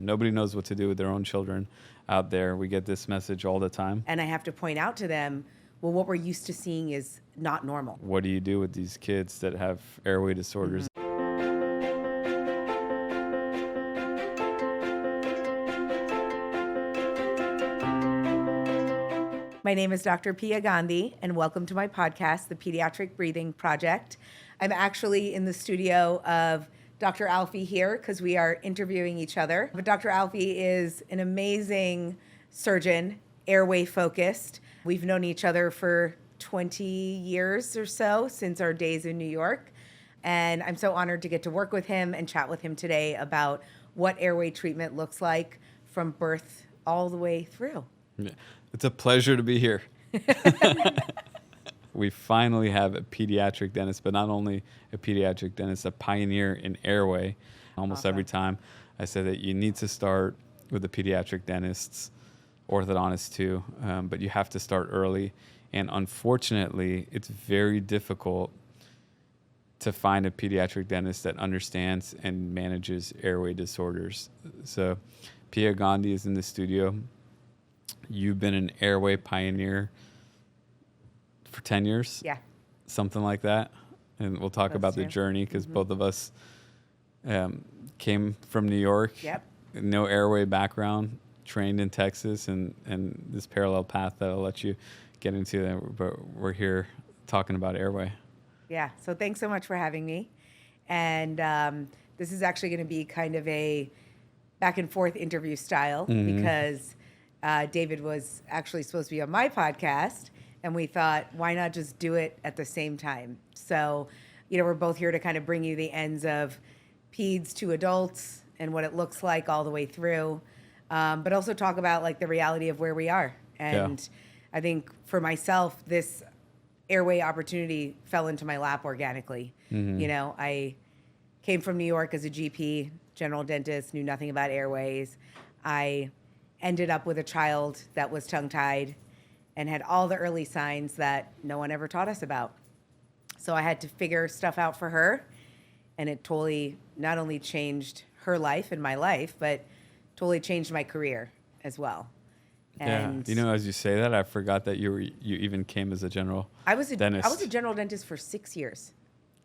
Nobody knows what to do with their own children out there. We get this message all the time. And I have to point out to them, well, what we're used to seeing is not normal. What do you do with these kids that have airway disorders? My name is Dr. Piya Gandhi, and welcome to my podcast, the Pediatric Breathing Project. I'm actually in the studio of Dr. Alfi here because we are interviewing each other. But Dr. Alfi is an amazing surgeon, airway-focused. We've known each other for 20 years or so since our days in New York. And I'm so honored to get to work with him and chat with him today about what airway treatment looks like from birth all the way through. Yeah. It's a pleasure to be here. We finally have a pediatric dentist, but not only a pediatric dentist, a pioneer in airway. Almost Awesome. every time I say that you need to start with the pediatric dentists, orthodontists too, but you have to start early. And unfortunately, it's very difficult to find a pediatric dentist that understands and manages airway disorders. So Piya Gandhi is in the studio. You've been an airway pioneer for 10 years? Yeah. Something like that. And we'll talk about the journey because both of us came from New York. Yep. No airway background, trained in Texas, and this parallel path that I'll let you get into. But we're here talking about airway. Yeah, so thanks so much for having me. And this is actually going to be kind of a back and forth interview style because David was actually supposed to be on my podcast, and we thought, why not just do it at the same time? So, we're both here to kind of bring you the ends of peds to adults and what it looks like all the way through, but also talk about like the reality of where we are. And I think for myself, this airway opportunity fell into my lap organically. I came from New York as a GP, general dentist, knew nothing about airways. I ended up with a child that was tongue-tied and had all the early signs that no one ever taught us about. So I had to figure stuff out for her, and it totally not only changed her life and my life, but totally changed my career as well. And as you say that, I forgot that you even came as a general dentist. I was a general dentist for 6 years.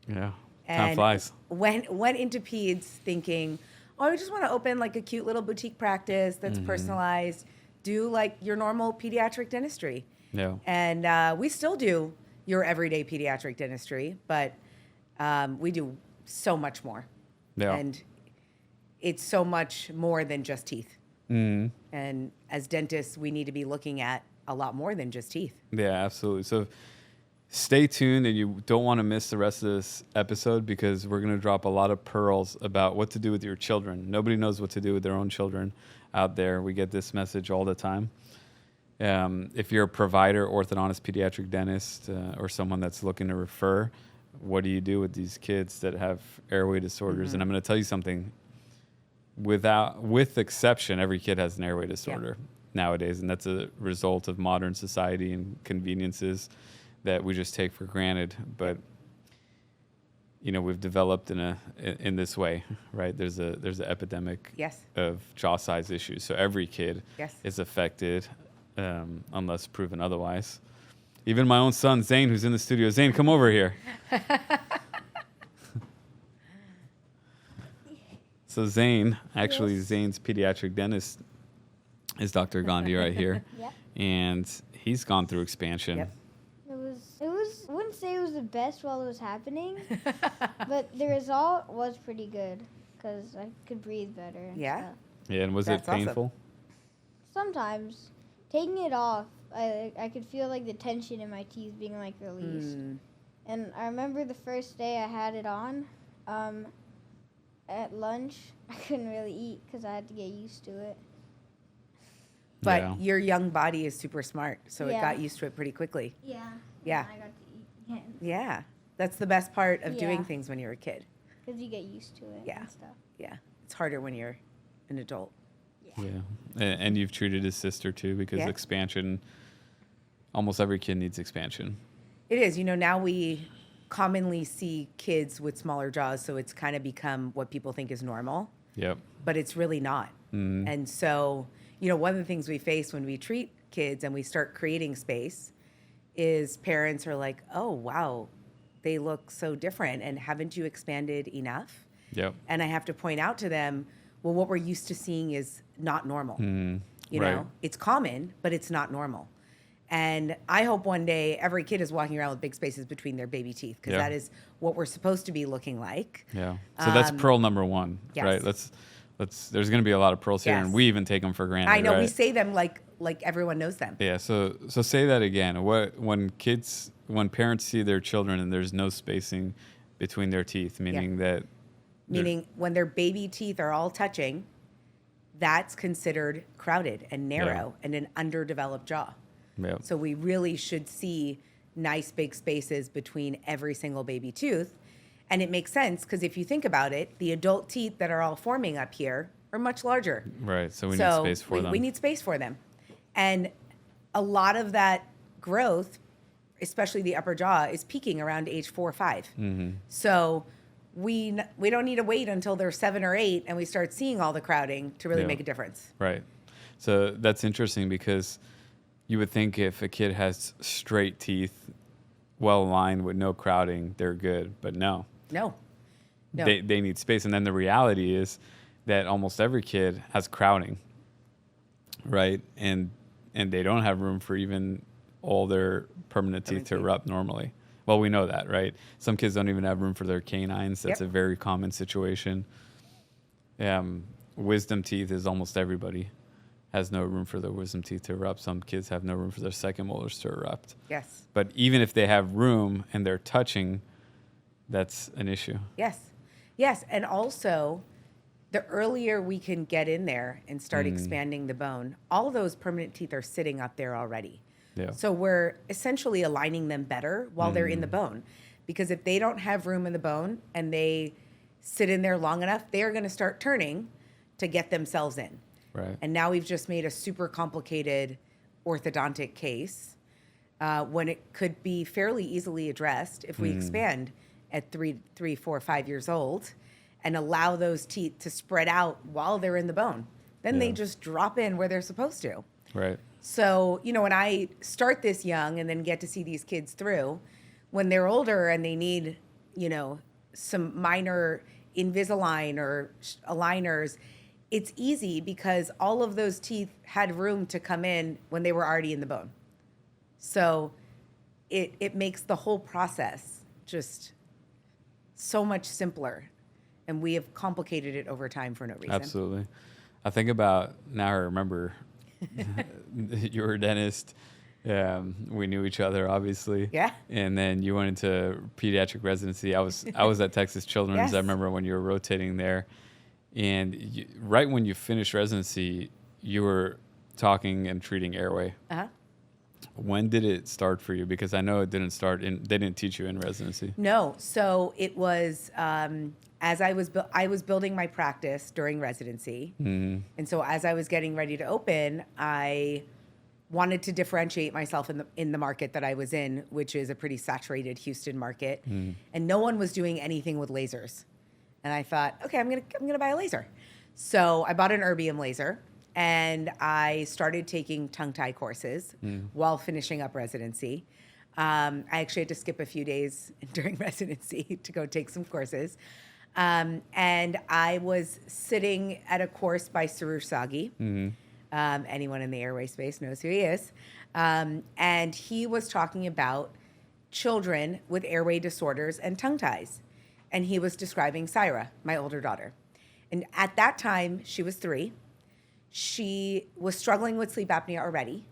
Yeah, and time flies. Went into peds thinking, I just want to open like a cute little boutique practice that's personalized, do like your normal pediatric dentistry. Yeah. And we still do your everyday pediatric dentistry, but we do so much more. Yeah. And it's so much more than just teeth. And as dentists, we need to be looking at a lot more than just teeth. Yeah, absolutely. So stay tuned, and you don't want to miss the rest of this episode because we're going to drop a lot of pearls about what to do with your children. Nobody knows what to do with their own children out there. We get this message all the time. If you're a provider, orthodontist, pediatric dentist, or someone that's looking to refer, what do you do with these kids that have airway disorders? And I'm going to tell you something. With exception, every kid has an airway disorder nowadays, and that's a result of modern society and conveniences that we just take for granted. But we've developed in this way, right? There's an epidemic of jaw size issues, so every kid is affected, unless proven otherwise. Even my own son Zane, who's in the studio. Zane, come over here. So Zane's pediatric dentist is Dr. Gandhi right here. And he's gone through expansion. It was, I wouldn't say it was the best while it was happening, but the result was pretty good because I could breathe better and stuff. Yeah, and was it painful? Awesome. Sometimes. Taking it off, I could feel like the tension in my teeth being like released. And I remember the first day I had it on, at lunch, I couldn't really eat because I had to get used to it. But your young body is super smart, so it got used to it pretty quickly. Yeah. Yeah. I got to eat again. Yeah. That's the best part of doing things when you're a kid. Because you get used to it and stuff. Yeah. It's harder when you're an adult. Yeah. And you've treated his sister too, because expansion, almost every kid needs expansion. It is. Now we commonly see kids with smaller jaws, so it's kind of become what people think is normal. Yep. But it's really not. And so, one of the things we face when we treat kids and we start creating space is parents are like, oh, wow, they look so different. And haven't you expanded enough? Yep. And I have to point out to them, well, what we're used to seeing is not normal. You Right. know, it's common, but it's not normal. And I hope one day every kid is walking around with big spaces between their baby teeth, because Yeah. that is what we're supposed to be looking like. Yeah. So that's pearl number one, yes. right? Let's. There's going to be a lot of pearls here, Yes. and we even take them for granted. I know, we right? say them like everyone knows them. Yeah. So say that again. When parents see their children and there's no spacing between their teeth, meaning that. Meaning when their baby teeth are all touching, that's considered crowded and narrow and an underdeveloped jaw. Yeah. So we really should see nice big spaces between every single baby tooth. And it makes sense because if you think about it, the adult teeth that are all forming up here are much larger. Right. So we need space for them. We need space for them. And a lot of that growth, especially the upper jaw, is peaking around age 4 or 5. So we don't need to wait until they're 7 or 8 and we start seeing all the crowding to really make a difference. Right. So that's interesting because you would think if a kid has straight teeth, well aligned with no crowding, they're good. But no. No. They need space. And then the reality is that almost every kid has crowding, right? And they don't have room for even all their permanent teeth to erupt normally. Well, we know that, right? Some kids don't even have room for their canines. That's a very common situation. Wisdom teeth is almost everybody has no room for their wisdom teeth to erupt. Some kids have no room for their second molars to erupt. Yes. But even if they have room and they're touching, that's an issue. Yes. Yes. And also, the earlier we can get in there and start expanding the bone, all those permanent teeth are sitting up there already. Yeah. So we're essentially aligning them better while they're in the bone. Because if they don't have room in the bone and they sit in there long enough, they are going to start turning to get themselves in. Right. And now we've just made a super complicated orthodontic case when it could be fairly easily addressed if we expand at 3, 4, 5 years old and allow those teeth to spread out while they're in the bone. Then they just drop in where they're supposed to. Right. So, when I start this young and then get to see these kids through, when they're older and they need, some minor Invisalign or aligners, it's easy because all of those teeth had room to come in when they were already in the bone. So it makes the whole process just so much simpler. And we have complicated it over time for no reason. Absolutely. I think about, now I remember, you were a dentist. We knew each other, obviously. Yeah. And then you went into pediatric residency. I was at Texas Children's. Yes. I remember when you were rotating there. And right when you finished residency, you were talking and treating airway. Uh-huh. When did it start for you? Because I know it didn't start they didn't teach you in residency. No. So it was as I was building my practice during residency. And so as I was getting ready to open, I wanted to differentiate myself in the market that I was in, which is a pretty saturated Houston market. And no one was doing anything with lasers. And I thought, okay, I'm gonna buy a laser. So I bought an erbium laser and I started taking tongue tie courses while finishing up residency. I actually had to skip a few days during residency to go take some courses. And I was sitting at a course by Sarush Sagi. Anyone in the airway space knows who he is. And he was talking about children with airway disorders and tongue ties. And he was describing Syra, my older daughter. And at that time, she was 3. She was struggling with sleep apnea already.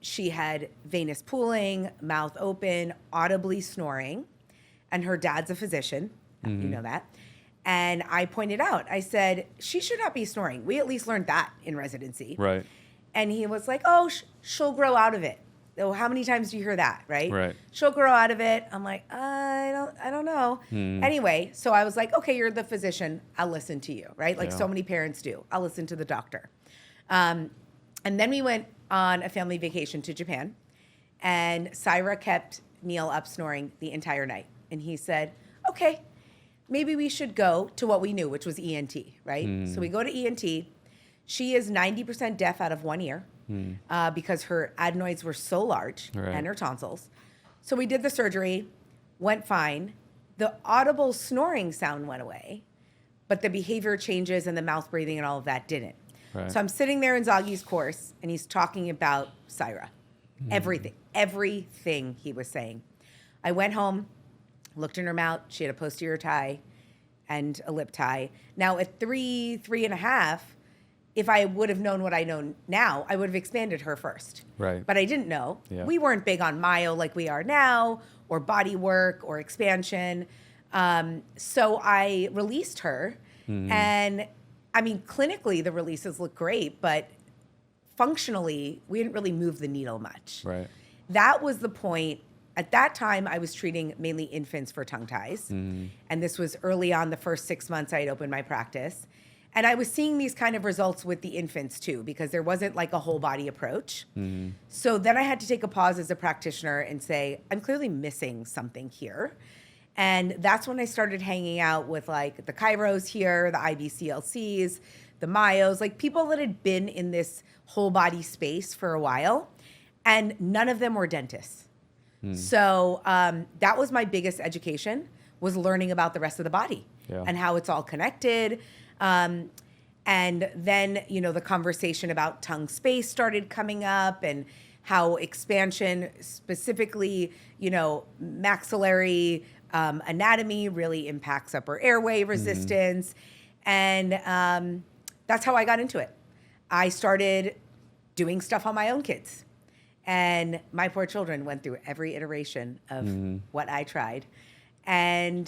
She had venous pooling, mouth open, audibly snoring. And her dad's a physician. You know that. And I pointed out, I said, she should not be snoring. We at least learned that in residency. Right. And he was like, oh, she'll grow out of it. Oh, how many times do you hear that, right? Right. She'll grow out of it. I'm like, I don't know. Anyway, so I was like, okay, you're the physician. I'll listen to you, right? Like so many parents do. I'll listen to the doctor. And then we went on a family vacation to Japan. And Syra kept Neil up snoring the entire night. And he said, okay, maybe we should go to what we knew, which was ENT, right? So we go to ENT. She is 90% deaf out of one ear because her adenoids were so large and her tonsils. So we did the surgery, went fine. The audible snoring sound went away, but the behavior changes and the mouth breathing and all of that didn't. Right. So I'm sitting there in Zaghi's course, and he's talking about Syra. Everything he was saying. I went home, looked in her mouth. She had a posterior tie and a lip tie. Now at 3.5, if I would have known what I know now, I would have expanded her first. Right. But I didn't know. Yeah. We weren't big on myo like we are now, or body work, or expansion. So I released her. And I mean, clinically, the releases look great, but functionally, we didn't really move the needle much. Right. That was the point. At that time, I was treating mainly infants for tongue ties. And this was early on, the first 6 months I had opened my practice. And I was seeing these kind of results with the infants too, because there wasn't like a whole body approach. So then I had to take a pause as a practitioner and say, I'm clearly missing something here. And that's when I started hanging out with like the chiros here, the IBCLCs, the myos, like people that had been in this whole body space for a while. And none of them were dentists. So that was my biggest education, was learning about the rest of the body and how it's all connected. And then, you know, the conversation about tongue space started coming up, and how expansion, specifically, you know, maxillary anatomy really impacts upper airway resistance. And that's how I got into it. I started doing stuff on my own kids. And my poor children went through every iteration of what I tried. And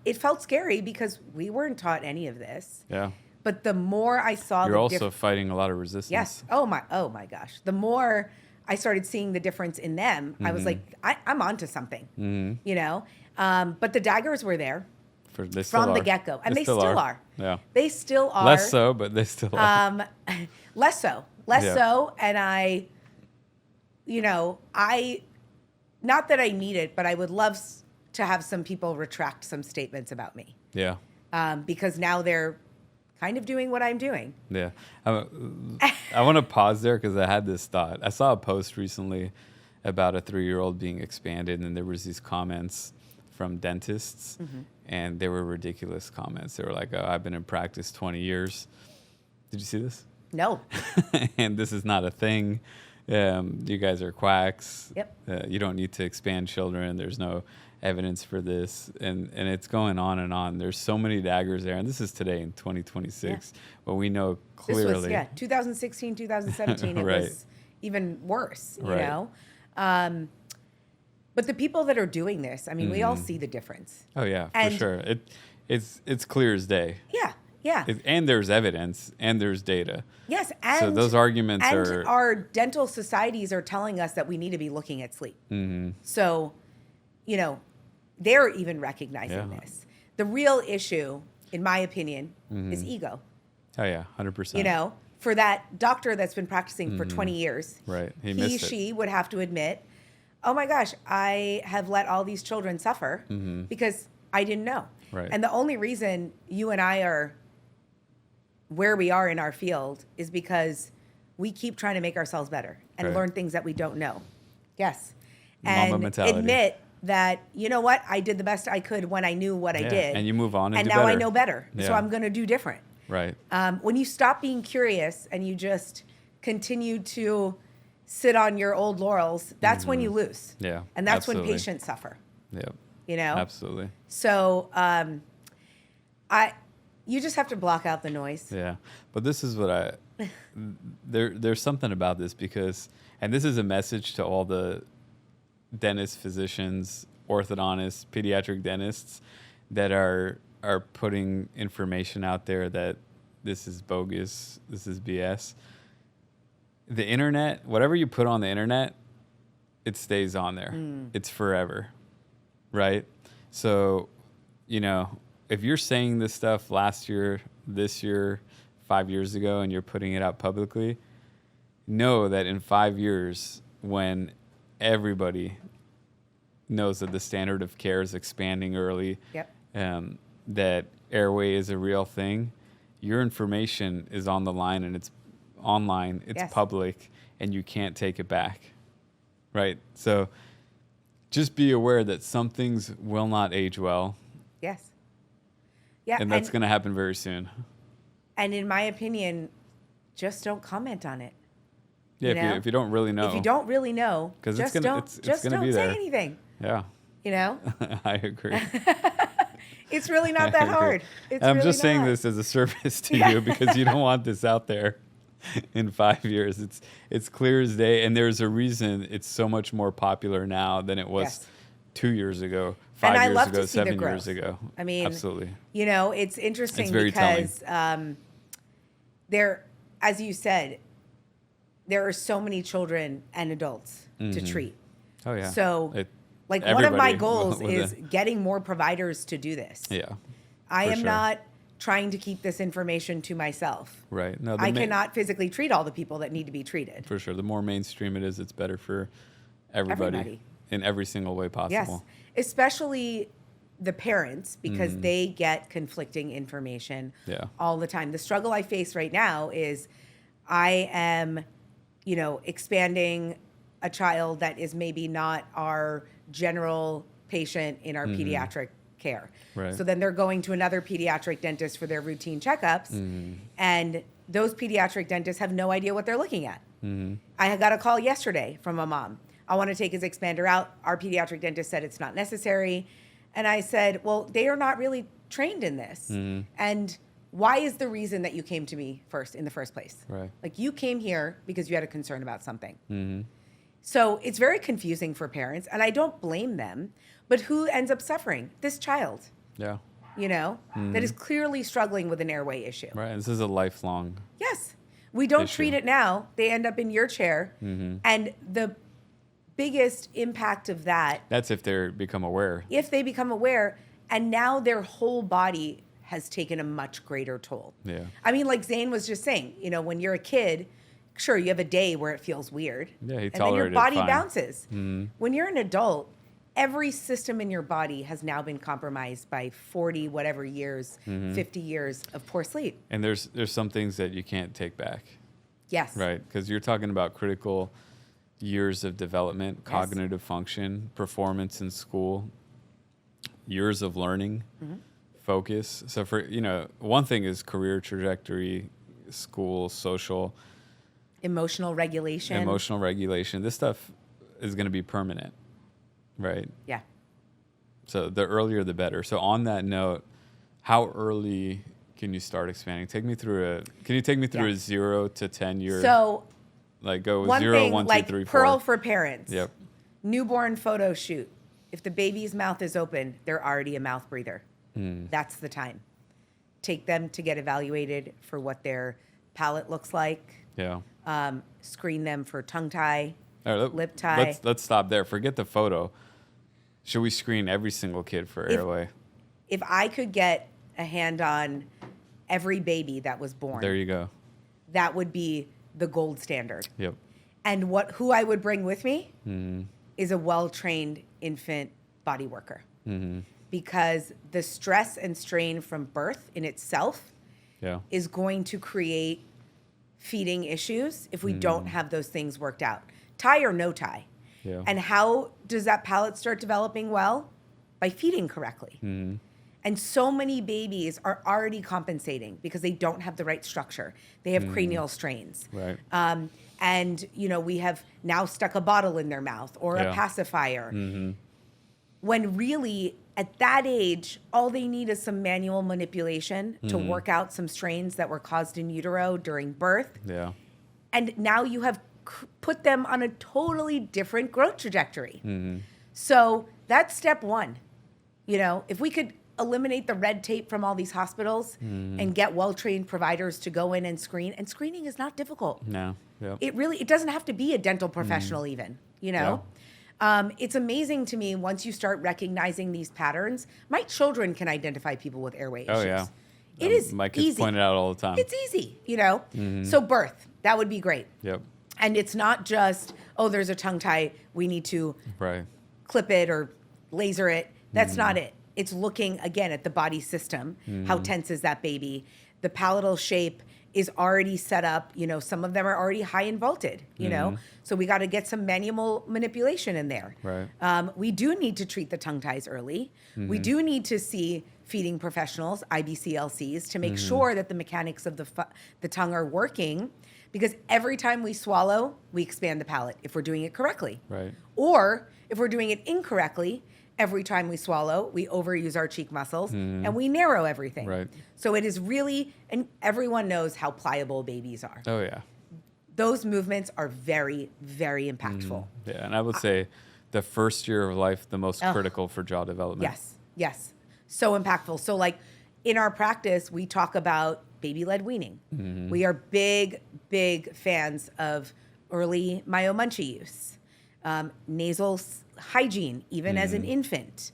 it felt scary because we weren't taught any of this. Yeah. But the more I saw You're also fighting a lot of resistance. Yes. Oh my gosh. The more I started seeing the difference in them, I was like, I'm onto something, you know? But the daggers were there from the get-go. And they still are. Yeah. They still are. Less so, but they still are. Less so. And I, you know, not that I need it, but I would love to have some people retract some statements about me. Yeah. Because now they're kind of doing what I'm doing. Yeah. I want to pause there because I had this thought. I saw a post recently about a 3-year-old being expanded, and there was these comments from dentists, and they were ridiculous comments. They were like, oh, I've been in practice 20 years. Did you see this? No. And this is not a thing. You guys are quacks. Yep. You don't need to expand children. There's no evidence for this. And it's going on and on. There's so many daggers there. And this is today in 2026. But we know clearly. This was, 2016, 2017. It was even worse, you know? But the people that are doing this, I mean, we all see the difference. Oh, yeah, for sure. It's clear as day. Yeah. Yeah. And there's evidence and there's data. Yes. And so those arguments are. Our dental societies are telling us that we need to be looking at sleep. So, you know, they're even recognizing this. The real issue, in my opinion, is ego. Oh, yeah, 100%. You know, for that doctor that's been practicing for 20 years, right? She would have to admit, oh my gosh, I have let all these children suffer because I didn't know. Right. And the only reason you and I are where we are in our field is because we keep trying to make ourselves better and learn things that we don't know. Yes. Mama And mentality. admit that, you know what, I did the best I could when I knew what I did. And you move on and do now better. I know better. Yeah. So I'm going to do different. Right. When you stop being curious and you just continue to sit on your old laurels, that's when you lose. Yeah. And that's absolutely. when patients suffer. Yep. You know? Absolutely. So you just have to block out the noise. Yeah. But this is what there's something about this because, and this is a message to all the dentists, physicians, orthodontists, pediatric dentists that are putting information out there that this is bogus, this is BS. The internet, whatever you put on the internet, it stays on there. It's forever, right? So, you know, if you're saying this stuff last year, this year, 5 years ago, and you're putting it out publicly, know that in 5 years, when everybody knows that the standard of care is expanding early, that airway is a real thing, your information is on the line and it's online, it's Yes. public, and you can't take it back, right? So just be aware that some things will not age well, Yes. Yeah. and that's going to happen very soon. And in my opinion, just don't comment on it. Yeah, You know? if you don't really know. If you don't really know, 'Cause just it's gonna- don't, it's just gonna don't be say there. anything. Yeah, You know, I agree. it's really not I that agree. hard. It's I'm really just saying not. this as a service to Yeah. you because you don't want this out there in 5 years. It's clear as day, and there's a reason it's so much more popular now than it was Yes. 2 years ago, 5 And I years love ago, to see the 7 years growth. ago. I mean, absolutely. You know, it's interesting It's very because there, as you said, there are so many children and adults to treat. Oh yeah. So, It- like, one of my everybody goals with is it. getting more providers to do this. Yeah. I for am sure. not trying to keep this information to myself. Right. No, I cannot physically treat all the people that need to be treated. For sure. The more mainstream it is, it's better for everybody. In every single way possible. Yes, especially the parents, because they get conflicting information Yeah. all the time. The struggle I face right now is I am, you know, expanding a child that is maybe not our general patient in our pediatric care. Right. So then they're going to another pediatric dentist for their routine checkups, and those pediatric dentists have no idea what they're looking at. I got a call yesterday from a mom. I want to take his expander out. Our pediatric dentist said it's not necessary. And I said, well, they are not really trained in this. And why is the reason that you came to me first in the first place? Right. Like, you came here because you had a concern about something. So it's very confusing for parents, and I don't blame them. But who ends up suffering? This child, Yeah. you know, that is clearly struggling with an airway issue. Right. This is a lifelong. Yes. We don't Issue. treat it now. They end up in your chair. And the biggest impact of that, That's if they become aware. if they become aware, and now their whole body has taken a much greater toll. Yeah. I mean, like Zane was just saying, you know, when you're a kid, sure, you have a day where it feels weird. Yeah, he and then your tolerated it body fine. bounces. When you're an adult, every system in your body has now been compromised by 40 whatever years, 50 years of poor sleep. And there's some things that you can't take back. Yes. Right, because you're talking about critical years of development, Yes. cognitive function, performance in school, years of learning, focus. So for, one thing is career trajectory, school, social, Emotional regulation. emotional regulation. This stuff is going to be permanent, right? Yeah. So the earlier the better. So on that note, how early can you start expanding? Can you take me through Yeah. a 0 to 10 year? So Like go one 0, thing, 1, 2, like 3, 4. Pearl for parents. Yep. Newborn photo shoot. If the baby's mouth is open, they're already a mouth breather. That's the time. Take them to get evaluated for what their palate looks like. Yeah. Screen them for tongue tie. All right, Lip tie. Let's stop there. Forget the photo. Should we screen every single kid for airway? If I could get a hand on every baby that was born, There you go. that would be the gold standard. Yep. And who I would bring with me is a well-trained infant body worker. Because the stress and strain from birth in itself Yeah. is going to create feeding issues if we don't have those things worked out. Tie or no tie. Yeah. And how does that palate start developing well? By feeding correctly. And so many babies are already compensating because they don't have the right structure. They have cranial strains. Right. And, we have now stuck a bottle in their mouth or a Yeah. pacifier. When really, at that age, all they need is some manual manipulation to work out some strains that were caused in utero during birth. Yeah. And now you have put them on a totally different growth trajectory. So that's step one. If we could eliminate the red tape from all these hospitals and get well-trained providers to go in and screen, and screening is not difficult. No. Yep. It doesn't have to be a dental professional even, It's amazing to me once you start recognizing these patterns. My children can identify people with airway issues. Oh yeah. It is My kids easy. point it out all the time. It's easy, So birth, that would be great. Yep. And it's not just, there's a tongue tie, we need to Right. clip it or laser it. That's not it. it's looking again at the body system. How tense is that baby? The palatal shape is already set up. You know, some of them are already high and vaulted, you know, so we got to get some manual manipulation in there. Right. We do need to treat the tongue ties early. We do need to see feeding professionals, IBCLCs, to make sure that the mechanics of the tongue are working, because every time we swallow, we expand the palate if we're doing it correctly. Right. Or if we're doing it incorrectly, every time we swallow, we overuse our cheek muscles and we narrow everything. Right. So it is really, and everyone knows how pliable babies are. Oh, yeah. Those movements are very, very impactful. Yeah, and I would say the first year of life, the most critical for jaw development. Yes, yes. So impactful. So like in our practice, we talk about baby-led weaning. We are big, big fans of early myo-munchie use, nasal hygiene, even as an infant.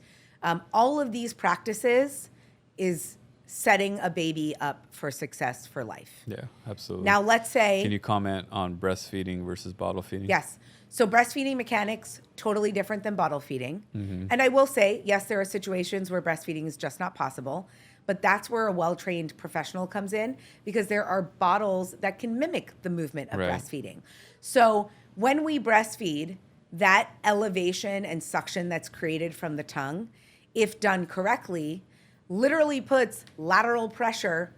All of these practices is setting a baby up for success for life. Yeah, absolutely. Now, let's say... Can you comment on breastfeeding versus bottle feeding? Yes. So breastfeeding mechanics, totally different than bottle feeding. And I will say, yes, there are situations where breastfeeding is just not possible, but that's where a well-trained professional comes in, because there are bottles that can mimic the movement of breastfeeding. So when we breastfeed, that elevation and suction that's created from the tongue, if done correctly, literally puts lateral pressure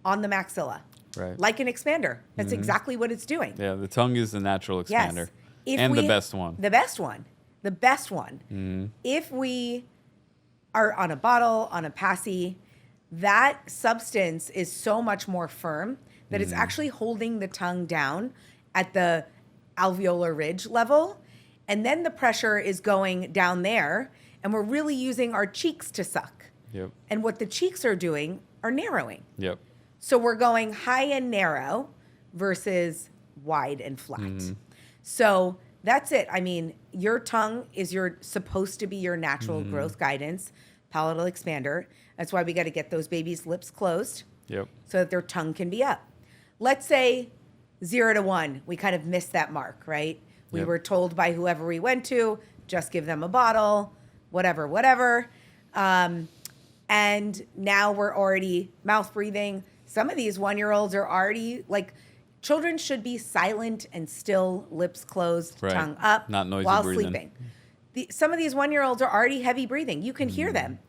on the maxilla, like an expander. That's exactly what it's doing. Yeah, the tongue is the natural expander. Yes. And the best one. The best one. The best one. If we are on a bottle, on a passy, that substance is so much more firm that it's actually holding the tongue down at the alveolar ridge level. And then the pressure is going down there, and we're really using our cheeks to suck. Yep. And what the cheeks are doing are narrowing. Yep. So we're going high and narrow versus wide and flat. So that's it. I mean, your tongue is supposed to be your natural growth guidance, palatal expander. That's why we got to get those babies' lips closed so that their tongue can be up. Let's say 0 to 1, we kind of missed that mark, right? We were told by whoever we went to, just give them a bottle, whatever. And now we're already mouth breathing. Some of these 1-year-olds are already like, children should be silent and still, lips closed, tongue up, not noisy while breathing. sleeping. Some of these 1-year-olds are already heavy breathing. You can hear them.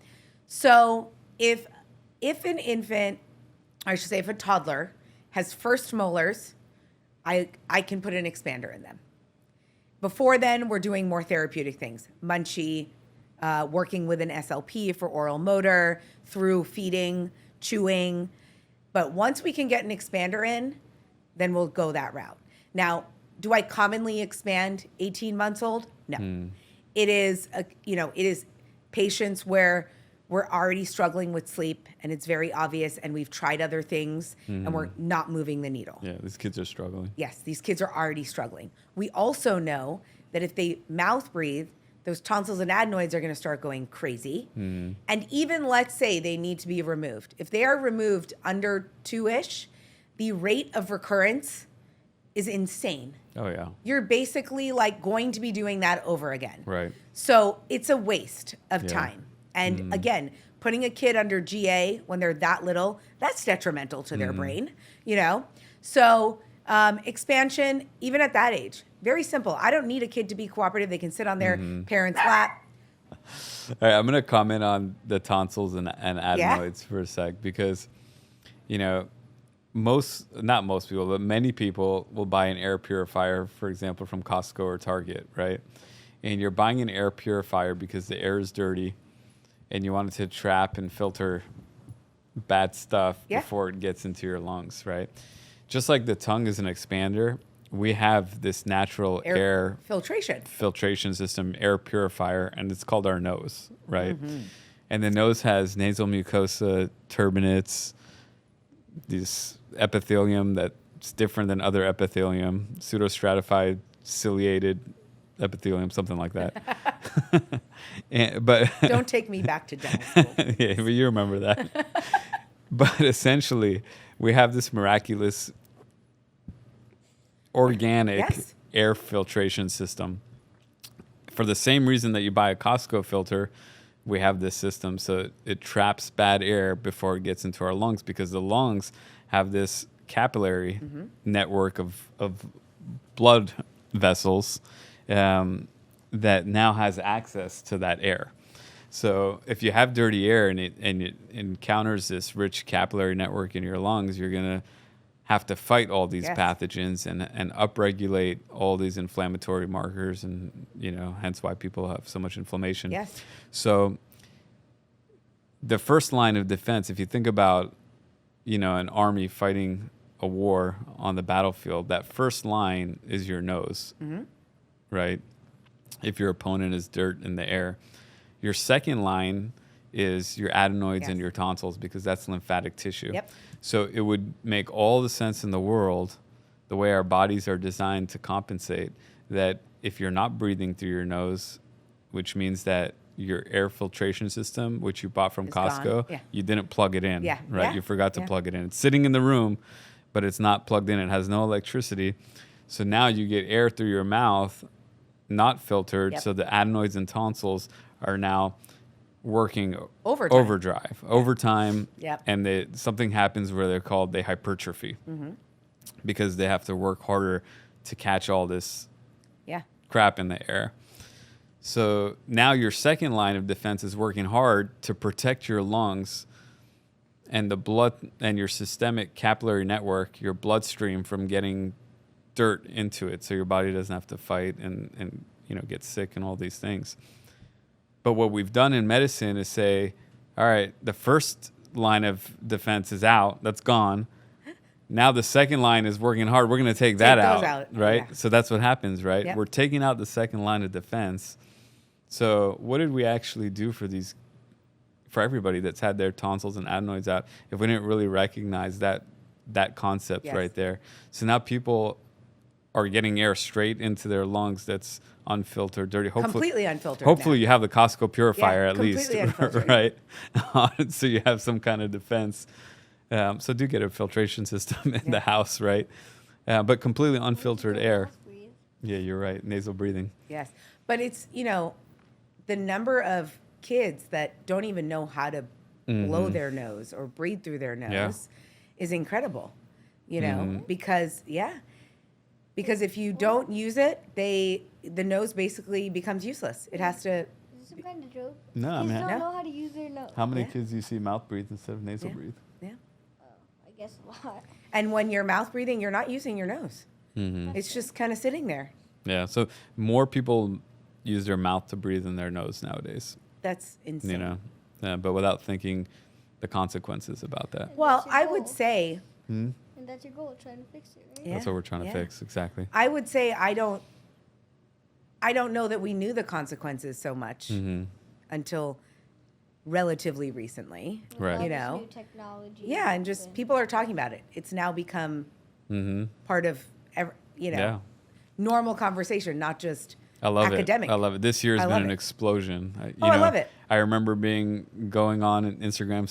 So if an infant, I should say if a toddler has first molars, I can put an expander in them. Before then, we're doing more therapeutic things. Munchie, working with an SLP for oral motor, through feeding, chewing. But once we can get an expander in, then we'll go that route. Now, do I commonly expand 18 months old? No. It is, it is patients where we're already struggling with sleep and it's very obvious and we've tried other things and we're not moving the needle. Yeah, these kids are struggling. Yes, these kids are already struggling. We also know that if they mouth breathe, those tonsils and adenoids are going to start going crazy. And even let's say they need to be removed. If they are removed under 2-ish, the rate of recurrence is insane. Oh, yeah. You're basically like going to be doing that over again. Right. So it's a waste of time. And again, putting a kid under GA when they're that little, that's detrimental to their brain, So expansion, even at that age, very simple. I don't need a kid to be cooperative. They can sit on their parents' lap. All right, I'm going to comment on the tonsils and adenoids for a sec because, not most people, but many people will buy an air purifier, for example, from Costco or Target, right? And you're buying an air purifier because the air is dirty and you want it to trap and filter bad stuff before it gets into your lungs, right? Just like the tongue is an expander, we have this natural air filtration system, air purifier, and it's called our nose, right? And the nose has nasal mucosa, turbinates, this epithelium that's different than other epithelium, pseudostratified ciliated epithelium, something like that. But don't take me back to dental school. Yeah, but you remember that. But essentially, we have this miraculous organic air filtration system. For the same reason that you buy a Costco filter, we have this system so it traps bad air before it gets into our lungs, because the lungs have this capillary network of blood vessels that now has access to that air. So if you have dirty air and it encounters this rich capillary network in your lungs, you're going to have to fight all these pathogens and upregulate all these inflammatory markers, and hence why people have so much inflammation. Yes. So the first line of defense, if you think about an army fighting a war on the battlefield, that first line is your nose, right? If your opponent is dirt in the air. Your second line is your adenoids and your tonsils, because that's lymphatic tissue. Yep. So it would make all the sense in the world, the way our bodies are designed to compensate, that if you're not breathing through your nose, which means that your air filtration system, which you bought from Costco, you didn't plug it in, right? You forgot to plug it in. It's sitting in the room, but it's not plugged in. It has no electricity. So now you get air through your mouth, not filtered. So the adenoids and tonsils are now working overtime. And something happens where they hypertrophy, because they have to work harder to catch all this crap in the air. So now your second line of defense is working hard to protect your lungs and the blood and your systemic capillary network, your bloodstream, from getting dirt into it, so your body doesn't have to fight and get sick and all these things. But what we've done in medicine is say, all right, the first line of defense is out, that's gone. Now the second line is working hard. We're going to take that out, right? Yeah. So that's what happens, right? Yep. We're taking out the second line of defense. So what did we actually do for everybody that's had their tonsils and adenoids out, if we didn't really recognize that concept right there? So now people are getting air straight into their lungs that's unfiltered, dirty. Completely unfiltered. Hopefully you have the Costco purifier at completely least, unfiltered. right? So you have some kind of defense. So do get a filtration system in the house, right? But completely unfiltered air. Yeah, you're right. Nasal breathing. Yes. But it's, the number of kids that don't even know how to blow their nose or breathe through their nose is incredible, because if you don't use it, the nose basically becomes useless. It has to. Is this some kind of joke? No, Kids man. don't know how to use their nose. How many kids do you see mouth breathe instead of nasal breathe? Yeah. I guess a lot. And when you're mouth breathing, you're not using your nose. It's just kind of sitting there. Yeah. So more people use their mouth to breathe than their nose nowadays. That's insane. But without thinking the consequences about that. Well, I would say. And that's your goal, trying to fix it, right? Yeah. That's what we're trying to fix, exactly. I would say I don't know that we knew the consequences so much until relatively recently. Right. New technology. Yeah, and just people are talking about it. It's now become part of normal conversation, not just academic. I love it. This year has been an explosion. I love it. I remember going on Instagram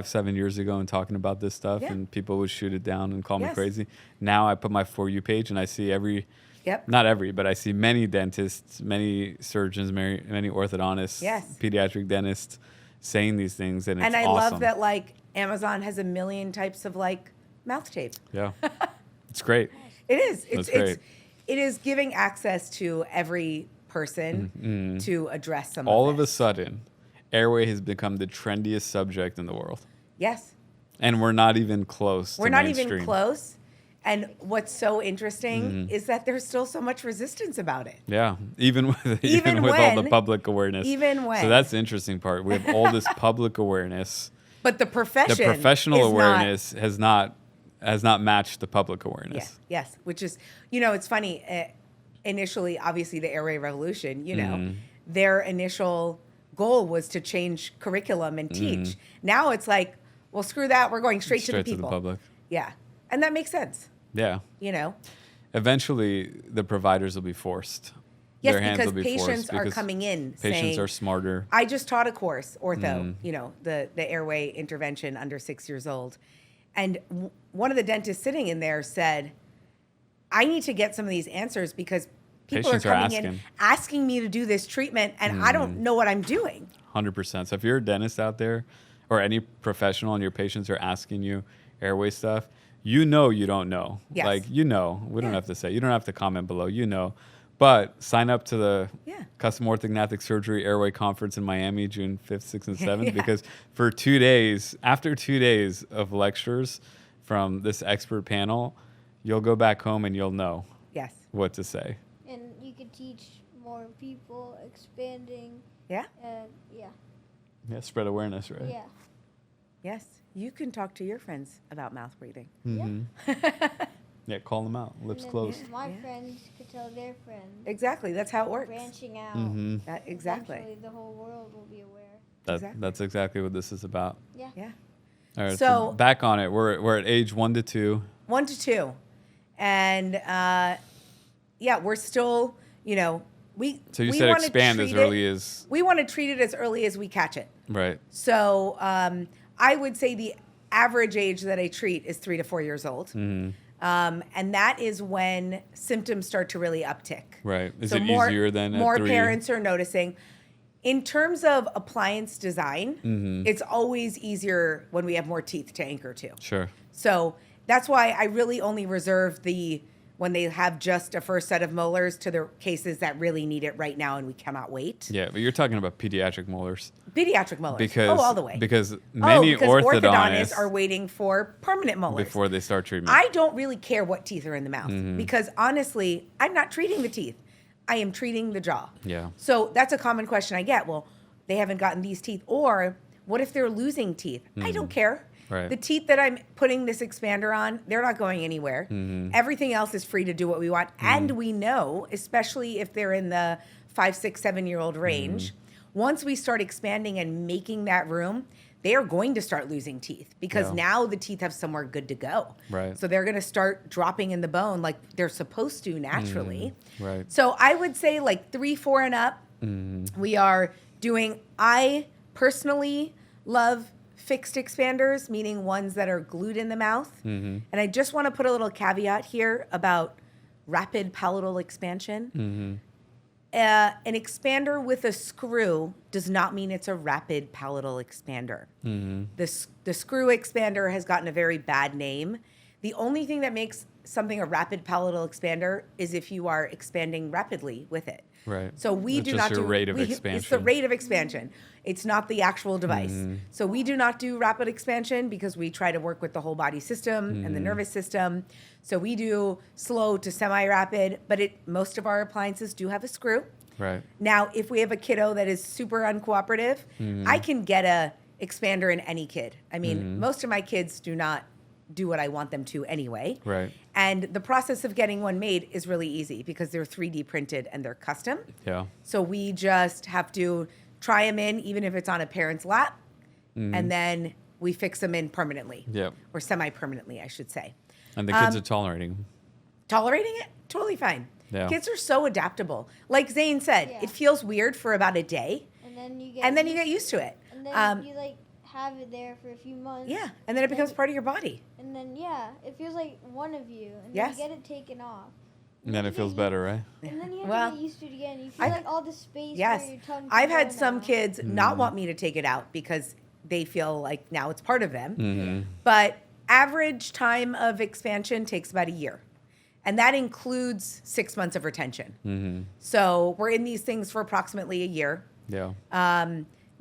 7 years ago and talking about this stuff, and people would shoot it down and call me crazy. Now I put my For You page and I see but I see many dentists, many surgeons, many orthodontists, pediatric dentists saying these things, and it's awesome. Love that Amazon has a million types of mouth tape. Yeah, it's great. It is. It is giving access to every person to address some all of a sudden, airway has become the trendiest subject in the world. Yes. And we're not even close to mainstream. Even close. And what's so interesting is that there's still so much resistance about it. Yeah, even with all the public awareness. Even when. So that's the interesting part. We have all this public awareness. But the professional awareness has not matched the public awareness. Yes. Which is, it's funny. Initially, obviously, the airway revolution, their initial goal was to change curriculum and teach. Now it's like, well, screw that. We're going straight to the people. To the public. Yeah. And that makes sense. Yeah. Eventually, the providers will be forced. Yes, Their hands because will be patients forced are coming in patients saying, are smarter. I just taught a course, ortho, the airway intervention under 6 years old. And one of the dentists sitting in there said, I need to get some of these answers because People Patients are are coming in asking. asking me to do this treatment, and I don't know what I'm doing. 100%. So if you're a dentist out there or any professional and your patients are asking you airway stuff, you don't know. Yes. Like, we don't have to say. You don't have to comment below. But sign up to the Custom Orthognathic Surgery Airway Conference in Miami, June 5th, 6th, and 7th, because for 2 days, after 2 days of lectures from this expert panel, you'll go back home and you'll know what to say. And you could teach more people, expanding. Yeah. Yeah, spread awareness, right? Yeah. Yes. You can talk to your friends about mouth breathing. Yeah, call them out. Lips closed. My friends could tell their friends. Exactly. That's how it works. Branching out. Exactly. Eventually the whole world will be aware. That's exactly what this is about. Yeah. All right, So back on it. We're at age 1 to 2. 1 to 2. And we're still, So you said expand as early as... We want to treat it as early as we catch it. Right. So I would say the average age that I treat is 3 to 4 years old. And that is when symptoms start to really uptick. Right. Is So it easier than at 3? More parents are noticing. In terms of appliance design, it's always easier when we have more teeth to anchor to. Sure. So that's why I really only reserve when they have just a first set of molars to the cases that really need it right now and we cannot wait. Yeah, but you're talking about pediatric molars. Pediatric molars. Because, all the way. Because many orthodontists are waiting for permanent molars. Before they start treatment. I don't really care what teeth are in the mouth because honestly, I'm not treating the teeth. I am treating the jaw. Yeah. So that's a common question I get. Well, they haven't gotten these teeth. Or what if they're losing teeth? I don't care. Right. The teeth that I'm putting this expander on, they're not going anywhere. Everything else is free to do what we want. And we know, especially if they're in the 5, 6, 7-year-old range, once we start expanding and making that room, they are going to start losing teeth because now the teeth have somewhere good to go. Right. So they're going to start dropping in the bone like they're supposed to naturally. Right. So I would say like 3, 4 and up, we are doing, I personally love fixed expanders, meaning ones that are glued in the mouth. And I just want to put a little caveat here about rapid palatal expansion. An expander with a screw does not mean it's a rapid palatal expander. The screw expander has gotten a very bad name. The only thing that makes something a rapid palatal expander is if you are expanding rapidly with it. Right. So we It's do just not your do rate of It's the expansion. rate of expansion. It's not the actual device. So we do not do rapid expansion because we try to work with the whole body system and the nervous system. So we do slow to semi-rapid, but most of our appliances do have a screw. Right. Now, if we have a kiddo that is super uncooperative, I can get a expander in any kid. I mean, most of my kids do not do what I want them to anyway. Right. And the process of getting one made is really easy because they're 3D printed and they're custom. Yeah. So we just have to try them in, even if it's on a parent's lap, and then we fix them in permanently. Yep. Or semi-permanently, I should say. And the kids are tolerating them. Tolerating it? Totally fine. Yeah. Kids are so adaptable. Like Zane said, it feels weird for about a day, And then you get used to it. And then you have it there for a few months. Yeah, and then it becomes part of your body. And then it feels like one of you. And Yes. then you get it taken off. And then it feels better, right? And then you have Well, to get used to it again. You feel like all the space Yes. where your tongue can I've had go some now. kids not want me to take it out because they feel like now it's part of them. But average time of expansion takes about a year. And that includes 6 months of retention. So we're in these things for approximately a year. Yeah.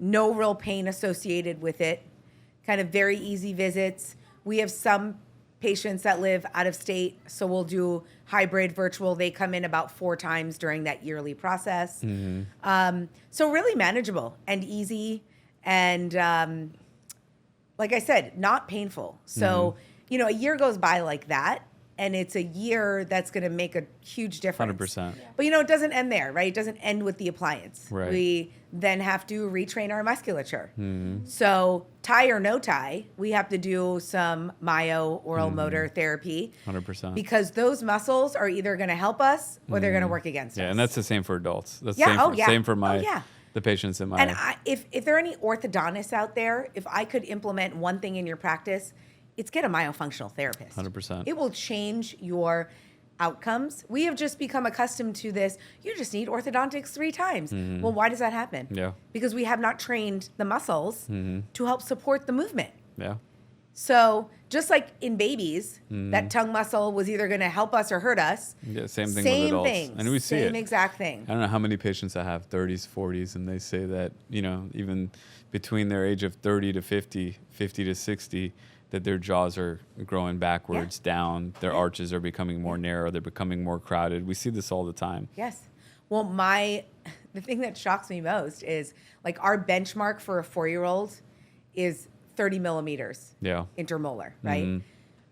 No real pain associated with it. Kind of very easy visits. We have some patients that live out of state, so we'll do hybrid virtual. They come in about 4 times during that yearly process. So really manageable and easy. And like I said, not painful. So, a year goes by like that. And it's a year that's going to make a huge difference. 100%. Yeah. But, it doesn't end there, right? It doesn't end with the appliance. Right. We then have to retrain our musculature. So tie or no tie, we have to do some myo oral motor therapy. 100%. Because those muscles are either going to help us or they're going to work against us. Yeah, and that's the same for adults. That's Yeah, same for my yeah. the patients in my... And if there are any orthodontists out there, if I could implement one thing in your practice, it's get a myofunctional therapist. 100%. It will change your outcomes. We have just become accustomed to this. You just need orthodontics 3 times. Well, why does that happen? Yeah. Because we have not trained the muscles to help support the movement. Yeah. So just like in babies, that tongue muscle was either going to help us or hurt us. Yeah, same thing with adults. Thing. And we see Same it. exact thing. I don't know how many patients I have 30s, 40s, and they say that, even between their age of 30 to 50, 50 to 60, that their jaws are growing backwards, down. Their arches are becoming more narrow. They're becoming more crowded. We see this all the time. Yes. Well, the thing that shocks me most is like our benchmark for a 4-year-old is 30 millimeters intermolar, right?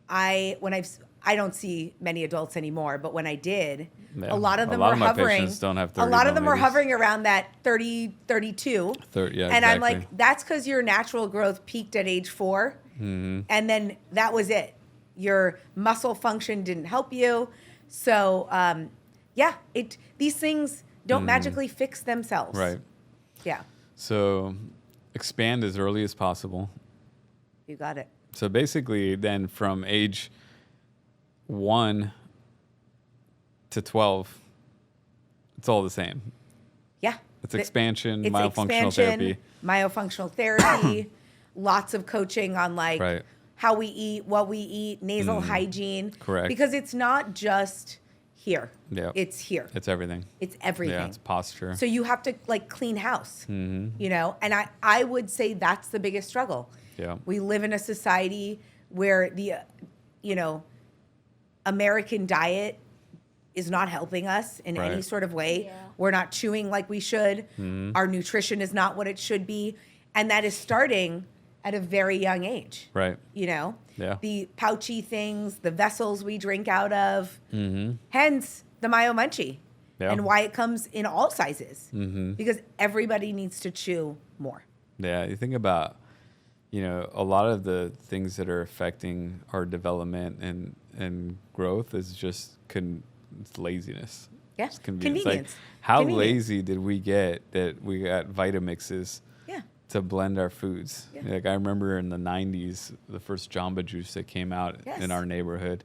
I don't see many adults anymore, but when I did, a lot of them were hovering. Patients don't have 30 a lot of them were millimeters. hovering around that 30, 32. And I'm like, that's because your natural growth peaked at age 4. And then that was it. Your muscle function didn't help you. So, these things don't magically fix themselves. Right. Yeah. So expand as early as possible. You got it. So basically then from age 1 to 12, it's all the same. Yeah. It's expansion, It's myofunctional therapy. Myofunctional therapy, lots of coaching on Right. how we eat, what we eat, nasal hygiene. Correct. Because it's not just here. Yeah. It's here. It's everything. It's everything. Yeah, it's posture. So you have to clean house, and I would say that's the biggest struggle. Yeah. We live in a society where the, American diet is not helping us in any sort of way. Yeah. We're not chewing like we should. Our nutrition is not what it should be. And that is starting at a very young age. Right. Yeah. Yeah. The pouchy things, the vessels we drink out of, hence the myomunchie. Yeah. And why it comes in all sizes. Because everybody needs to chew more. Yeah. You think about, a lot of the things that are affecting our development and growth is just it's laziness. Yeah. It's convenience. Convenience. Like, how Convenience. lazy did we get that we got Vitamixes to blend our foods? Yeah. Like I remember in the 90s, the first Jamba Juice that came out in our neighborhood.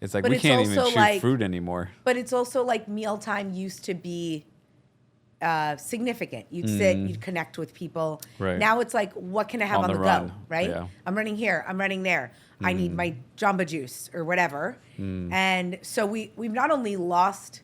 It's like we can't even chew fruit anymore. But it's also like mealtime used to be significant. You'd sit, you'd connect with people. Right. Now it's like, what can I have on the run. go? Right? Yeah. I'm running here. I'm running there. I need my Jamba Juice or whatever. And so we've not only lost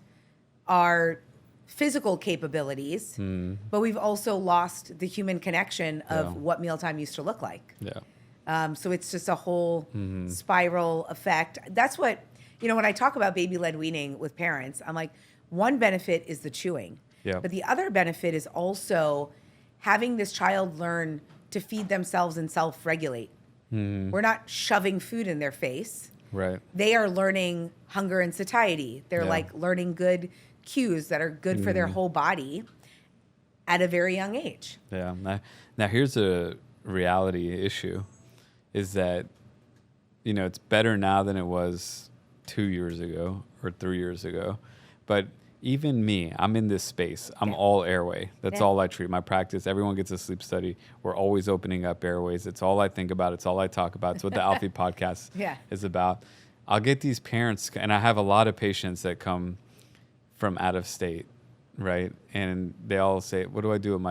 our physical capabilities, but we've also lost the human connection of what mealtime used to look like. Yeah. So it's just a whole spiral effect. That's what, when I talk about baby-led weaning with parents, I'm like, one benefit is the chewing. Yeah. But the other benefit is also having this child learn to feed themselves and self-regulate. We're not shoving food in their face. Right. They are learning hunger and satiety. They're learning good cues that are good for their whole body at a very young age. Yeah. Now here's a reality issue is that, it's better now than it was 2 years ago or 3 years ago. But even me, I'm in this space. I'm all airway. That's all I treat. My practice, everyone gets a sleep study. We're always opening up airways. It's all I think about. It's all I talk about. It's what the Alfi podcast is about. I'll get these parents, and I have a lot of patients that come from out of state, right? And they all say, what do I do with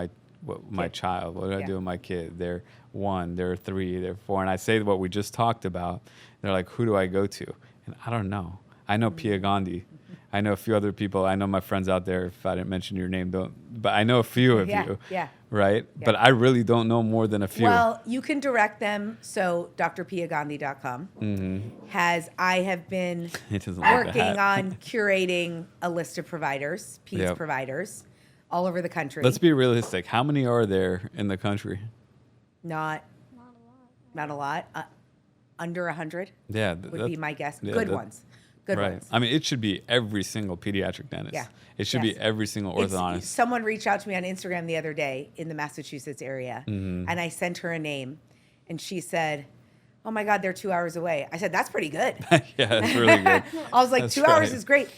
my child? What do I do with my kid? They're 1, they're 3, they're 4. And I say what we just talked about. They're like, who do I go to? And I don't know. I know Piya Gandhi. I know a few other people. I know my friends out there. If I didn't mention your name, but I know a few of you. Yeah. Right? Yeah. But I really don't know more than a few. Well, you can direct them. So drpiyagandhi.com I have been It doesn't like working that. on curating a list of providers, PEDS providers, all over the country. Let's be realistic. How many are there in the country? Not a lot. Under 100 Yeah. would be my guess. yeah, Good ones. Good right. ones. I mean, it should be every single pediatric dentist. Yeah. It should be every single orthodontist. Someone reached out to me on Instagram the other day in the Massachusetts area, and I sent her a name, and she said, "Oh my God, they're 2 hours away." I said, "That's pretty good." Yeah, that's really good. I was like, That's 2 hours right. is great.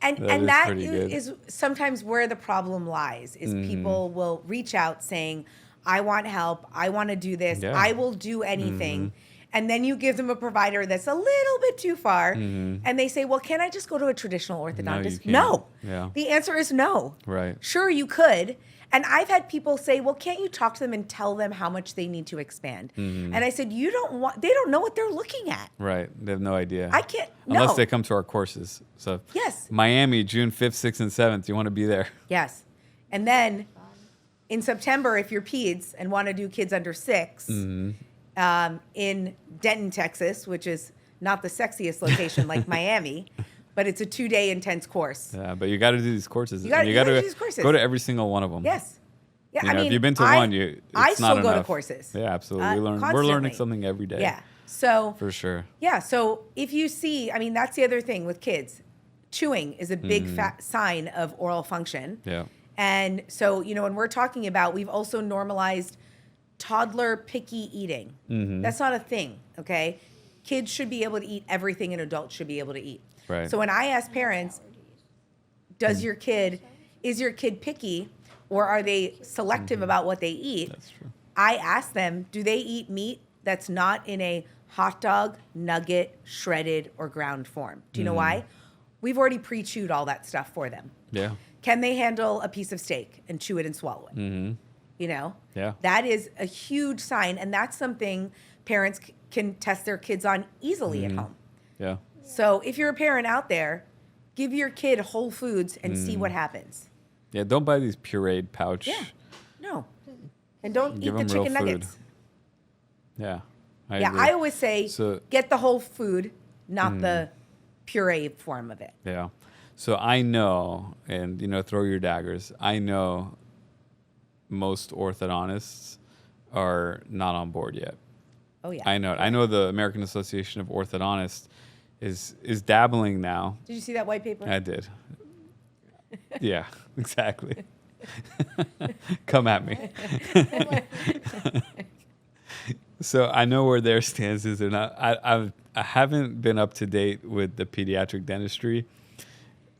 And That is that pretty good. is sometimes where the problem lies, is people will reach out saying, I want help, I want to do this, Yeah. I will do anything. And then you give them a provider that's a little bit too far. And they say, well, can I just go to a traditional orthodontist? No. Yeah. The answer is no. Right. Sure, you could. And I've had people say, well, can't you talk to them and tell them how much they need to expand? And I said, they don't know what they're looking at. Right. They have no idea. I can't, Unless no. they come to our courses. So Yes. Miami, June 5th, 6th, and 7th. You want to be there. Yes. And then in September, if you're peds and want to do kids under 6, in Denton, Texas, which is not the sexiest location like Miami, but it's a 2-day intense course. Yeah, but you got to do these courses. You gotta do these courses. Go to every single one of them. Yes. Yeah, You know, I mean, if you've been to one, it's I not still go to enough. courses. Yeah, absolutely. We're constantly. learning something every day. Yeah. So For sure. yeah, so if you see, I mean, that's the other thing with kids. Chewing is a big sign of oral function. Yeah. And so, when we're talking about, we've also normalized toddler picky eating. That's not a thing, okay? Kids should be able to eat everything an adult should be able to eat. Right. So when I ask parents, is your kid picky, or are they selective about what they eat? That's true. I ask them, do they eat meat that's not in a hot dog, nugget, shredded, or ground form? Do you know why? We've already pre-chewed all that stuff for them. Yeah. Can they handle a piece of steak and chew it and swallow it? Yeah. That is a huge sign, and that's something parents can test their kids on easily at home. Yeah. So if you're a parent out there, give your kid whole foods and see what happens. Yeah. Don't buy these pureed pouch. Yeah. No. And don't Give eat the them real chicken food. nuggets. Yeah. I agree. always say So- get the whole food, not the puree form of it. Yeah. So I know, and throw your daggers. I know most orthodontists are not on board yet. Oh yeah. I know it. I know the American Association of Orthodontists is dabbling now. Did you see that white paper? I did. Yeah, exactly. Come at me. So I know where their stance is, and I haven't been up to date with the Pediatric Dentistry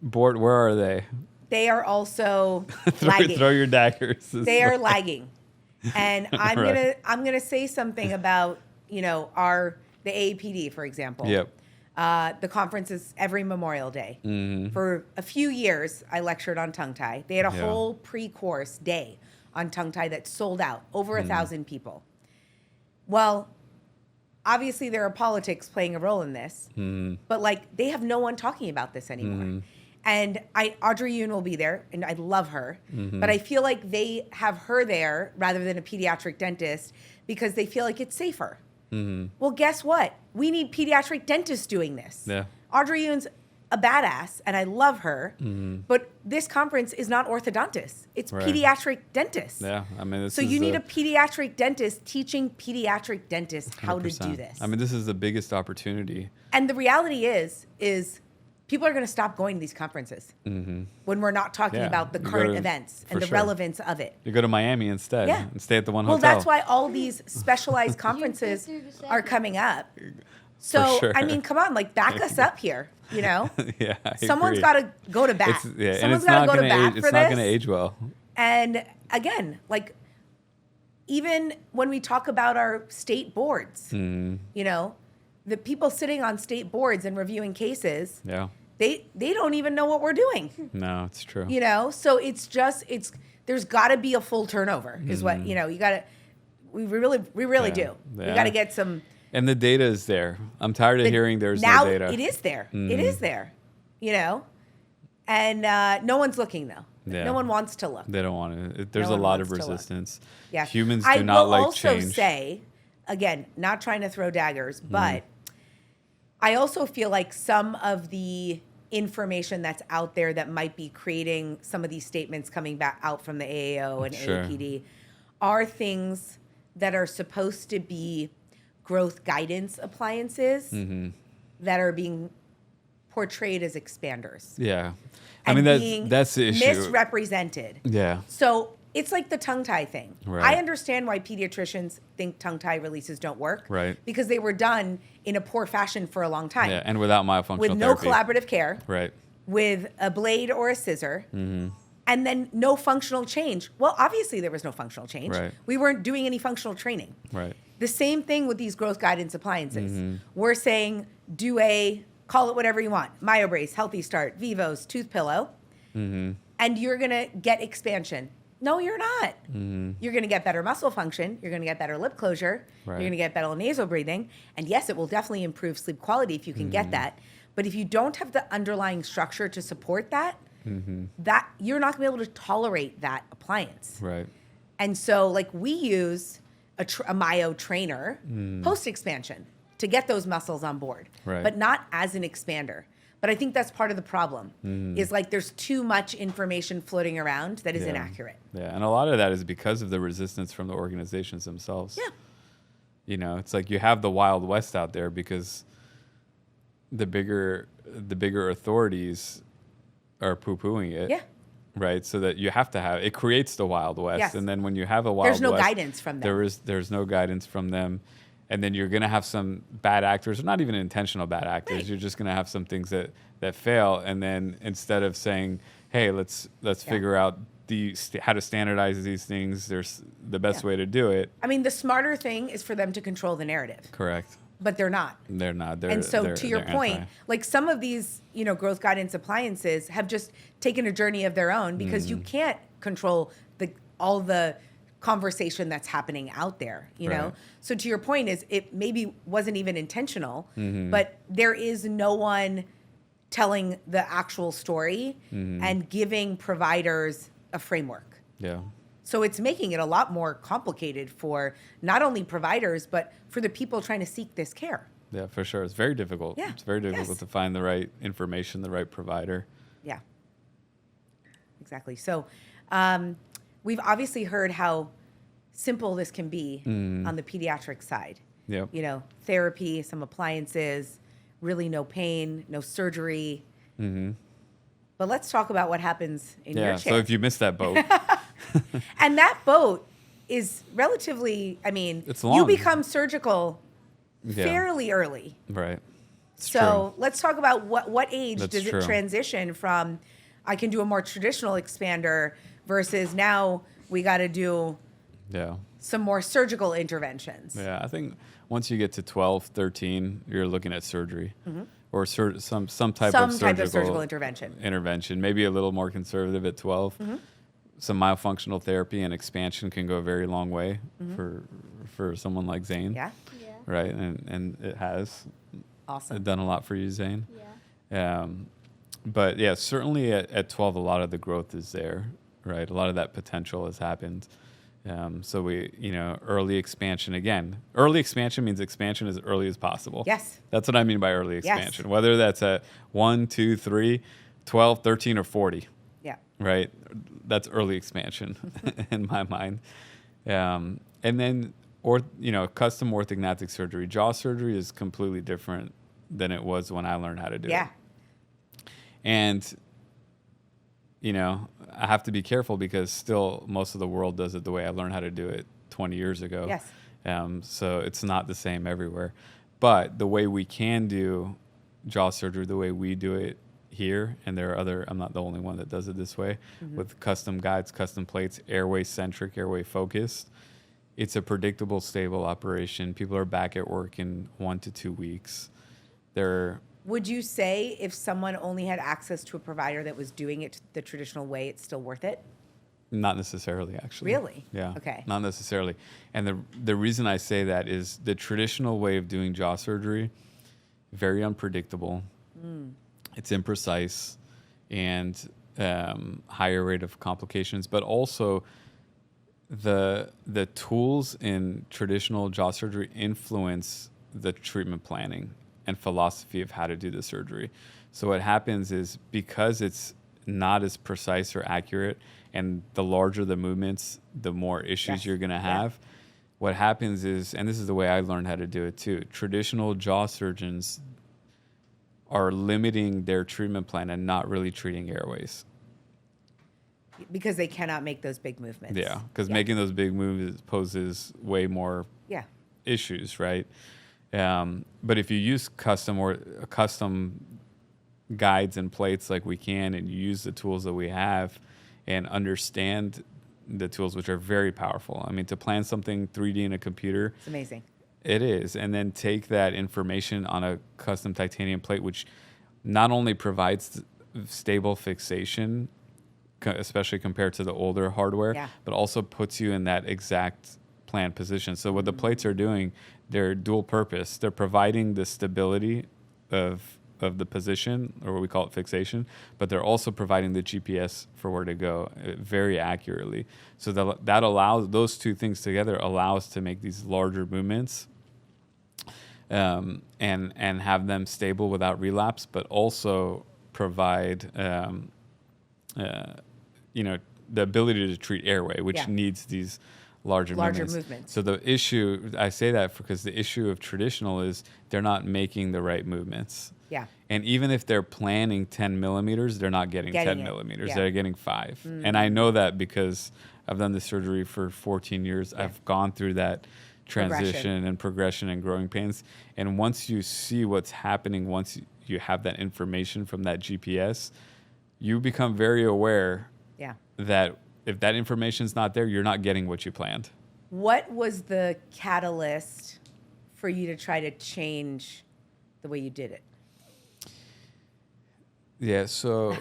board. Where are they? They are also lagging. Throw your daggers. They are lagging. And I'm Right. gonna say something about, the AAPD, for example. Yep. The conference is every Memorial Day. For a few years, I lectured on tongue tie. They had a Yeah. whole pre-course day on tongue tie that sold out, over 1,000 people. Well, obviously there are politics playing a role in this, but they have no one talking about this anymore. And Audrey Yoon will be there, and I love her, but I feel like they have her there rather than a pediatric dentist because they feel like it's safer. Well, guess what? We need pediatric dentists doing this. Yeah. Audrey Yoon's a badass, and I love her, but this conference is not orthodontists. It's Right. pediatric dentists. Yeah. I mean, this So is you need a pediatric dentist teaching pediatric dentists how to 100%. do this. I mean, this is the biggest opportunity. And the reality is people are going to stop going to these conferences when we're not talking Yeah, about the you current gotta- events for and the sure. relevance of it. You go to Miami instead Yeah. and stay at the one Well, hotel. that's why all these specialized conferences through the are coming up. So, sure. I mean, come on, back us up here, Yeah, I Someone's agree. got to go to bat. And Someone's it's got to not go to gonna bat age. for It's not this. going to age well. And again, even when we talk about our state boards, the people sitting on state boards and reviewing cases, Yeah. they don't even know what we're doing. No, it's true. So there's got to be a full turnover is what, you got to, we really Yeah. do. We Yeah. got to get some. And the data is there. I'm tired of hearing there's now no data. it is there. It is there, and no one's looking though. Yeah. No one wants to look. They don't want to. There's No a one lot of wants to look. resistance. Yeah. Humans I do not will like also change. say, again, not trying to throw daggers, but I also feel like some of the information that's out there that might be creating some of these statements coming back out from the AAO and Sure. AAPD are things that are supposed to be growth guidance appliances that are being portrayed as expanders. Yeah. I And mean, being that's the issue. misrepresented. Yeah. So it's like the tongue tie thing. Right. I understand why pediatricians think tongue tie releases don't work. Right. Because they were done in a poor fashion for a long time. Yeah. And without myofunctional With no therapy. collaborative care, Right. with a blade or a scissor, and then no functional change. Well, obviously there was no functional change. Right. We weren't doing any functional training. Right. The same thing with these growth guidance appliances. Mm-hmm. We're saying call it whatever you want, MyoBrace, Healthy Start, Vivos, Tooth Pillow, Mm-hmm. and you're going to get expansion. No, you're not. Mm-hmm. You're going to get better muscle function. You're going to get better lip closure. Right. You're going to get better nasal breathing. And yes, it will definitely improve sleep quality if you can get that. But if you don't have the underlying structure to support that, that you're not going to be able to tolerate that appliance. Right. And so, like, we use a myo trainer post expansion to get those muscles on board, Right. but not as an expander. But I think that's part of the problem is like there's too much information floating around that is Yeah. inaccurate. Yeah, and a lot of that is because of the resistance from the organizations themselves. Yeah. You know, it's like you have the Wild West out there because the bigger authorities are poo-pooing it. Yeah. Right, so that you have to have it creates the Wild West, Yes. and then when you have a Wild There's no West, guidance from them. There's no guidance from them, and then you're gonna have some bad actors, or not even intentional bad actors. Right. You're just gonna have some things that fail, and then instead of saying, "Hey, let's figure out how to standardize these things," there's the best way to do it. I mean, the smarter thing is for them to control the narrative, Correct. but they're not. They're not. They're, And so, they're- to your they're point, anti. like some of these, growth guidance appliances have just taken a journey of their own because you can't control all the conversation that's happening out there, you know? Right. So to your point is it maybe wasn't even intentional, but there is no one telling the actual story and giving providers a framework. Yeah. So it's making it a lot more complicated for not only providers, but for the people trying to seek this care. Yeah, for sure. It's very difficult. Yeah. It's very difficult Yes. to find the right information, the right provider. Yeah, exactly. So we've obviously heard how simple this can be on the pediatric side. Yep. Therapy, some appliances, really no pain, no surgery. But let's talk about what happens in your Yeah. chair. So if you missed that boat, And that boat is relatively, It's you long. become surgical Yeah. fairly early. right. It's So let's talk about what age That's does true. it transition from I can do a more traditional expander versus now we got to do true. Yeah. some more surgical interventions. Yeah. I think once you get to 12, 13, you're looking at surgery or some type of surgical intervention. Maybe a little more conservative at 12. Some myofunctional therapy and expansion can go a very long way for someone like Zane. Yeah. Yeah. Right. And it has Awesome. done a lot for you, Zane. Yeah. But yeah, certainly at 12, a lot of the growth is there, right? A lot of that potential has happened. So early expansion again. Early expansion means expansion as early as possible. Yes. That's what I mean by early expansion. Whether that's at 1, 2, 3, 12, 13, or 40, Yeah. right? That's early expansion in my mind. And then, custom orthodontic surgery. Jaw surgery is completely different than it was when I learned how to do it. Yeah. And, I have to be careful because still most of the world does it the way I learned how to do it 20 years ago. Yes. So it's not the same everywhere. But the way we can do jaw surgery, the way we do it here, and there are I'm not the only one that does it this way, with custom guides, custom plates, airway-centric, airway-focused. It's a predictable, stable operation. People are back at work in 1 to 2 weeks. Would you say if someone only had access to a provider that was doing it the traditional way, it's still worth it? Not necessarily, actually. Really? Yeah. Okay. Not necessarily. And the reason I say that is the traditional way of doing jaw surgery, very unpredictable. It's imprecise and higher rate of complications, but also the tools in traditional jaw surgery influence the treatment planning and philosophy of how to do the surgery. So what happens is because it's not as precise or accurate, and the larger the movements, the more issues you're going to have. What happens is, and this is the way I learned how to do it too, traditional jaw surgeons are limiting their treatment plan and not really treating airways. Because they cannot make those big movements. Yeah, because making those big moves poses way more issues, right? But if you use custom guides and plates like we can, and you use the tools that we have and understand the tools, which are very powerful. I mean, to plan something 3D in a computer, It's amazing. it is. And then take that information on a custom titanium plate, which not only provides stable fixation, especially compared to the older hardware, Yeah. but also puts you in that exact planned position. So what the plates are doing, they're dual purpose. They're providing the stability of the position, or what we call it fixation, but they're also providing the GPS for where to go very accurately. So that allows, those two things together allow us to make these larger movements and have them stable without relapse, but also provide the ability to treat airway, which Yeah. needs these larger movements. So the issue, I say that because the issue of traditional is they're not making the right movements. Yeah. And even if they're planning 10 millimeters, they're not getting 10 it. millimeters. Yeah. They're getting 5. And I know that because I've done this surgery for 14 years. Yeah. I've gone through that transition and progression and growing pains. And once you see what's happening, once you have that information from that GPS, you become very aware Yeah. that if that information's not there, you're not getting what you planned. What was the catalyst for you to try to change the way you did it? Yeah, so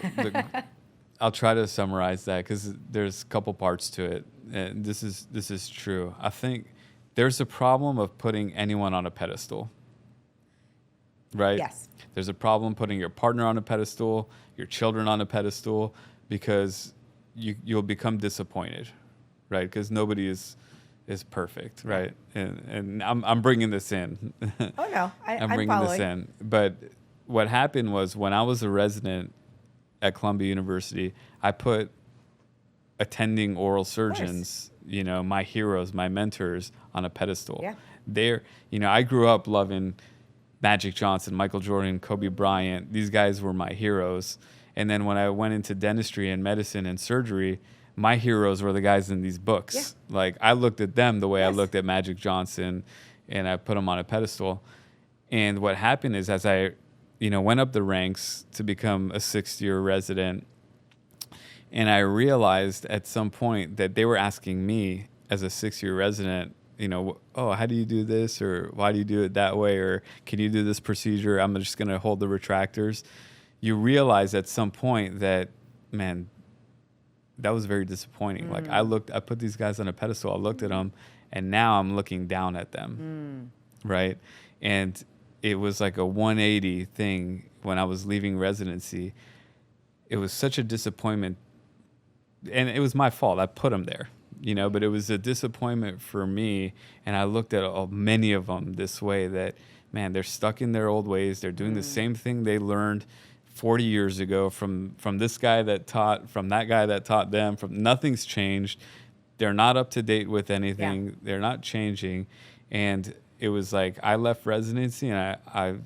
I'll try to summarize that because there's a couple parts to it. And this is true. I think there's a problem of putting anyone on a pedestal, right? Yes. There's a problem putting your partner on a pedestal, your children on a pedestal, because you'll become disappointed, right? Because nobody is perfect, right? And I'm bringing this in. Oh no, I'm I'm bringing following. this in. But what happened was when I was a resident at Columbia University, I put attending oral surgeons, my heroes, my mentors, on a pedestal. Yeah. I grew up loving Magic Johnson, Michael Jordan, Kobe Bryant. These guys were my heroes. And then when I went into dentistry and medicine and surgery, my heroes were the guys in these books. Yeah. Like I looked at them the way I Yes. looked at Magic Johnson, and I put them on a pedestal. And what happened is as I, went up the ranks to become a 6th-year resident, and I realized at some point that they were asking me as a 6th-year resident, oh, how do you do this? Or why do you do it that way? Or can you do this procedure? I'm just going to hold the retractors. You realize at some point that, man, that was very disappointing. Like I put these guys on a pedestal. I looked at them, and now I'm looking down at them, right? And it was like a 180 thing when I was leaving residency. It was such a disappointment, and it was my fault. I put them there, but it was a disappointment for me. And I looked at many of them this way that, man, they're stuck in their old ways. They're doing the same thing they learned 40 years ago from this guy that taught, from that guy that taught them. Nothing's changed. They're not up to date with anything. Yeah. They're not changing. And it was like I left residency, and I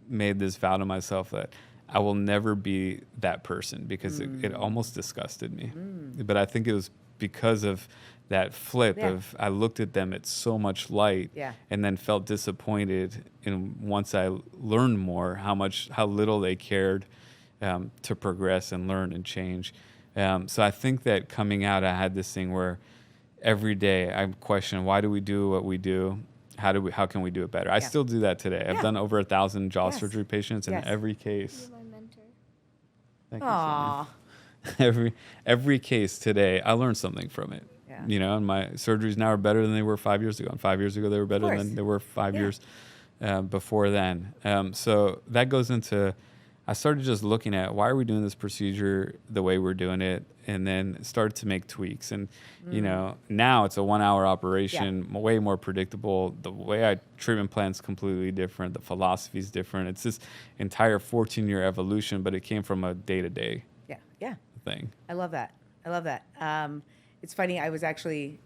made this vow to myself that I will never be that person, because it almost disgusted me. But I think it was because of that flip of I looked at them at so much light, and then felt disappointed. And once I learned more, how little they cared to progress and learn and change. So I think that coming out, I had this thing where every day I'm questioning, why do we do what we do? How can we do it better? I still do that today. I've done over 1,000 jaw surgery patients, and every case. You're my mentor. Thank Aww. you, Sonia. Every case today, I learned something from it. Yeah. And my surgeries now are better than they were 5 years ago. And 5 years ago, they were better than they were 5 years before then. So that goes into, I started just looking at why are we doing this procedure the way we're doing it, and then started to make tweaks. And, now it's a 1-hour operation, way more predictable. The way I treatment plan's completely different. The philosophy's different. It's this entire 14-year evolution, but it came from a day-to-day thing. I love that. It's funny. I was actually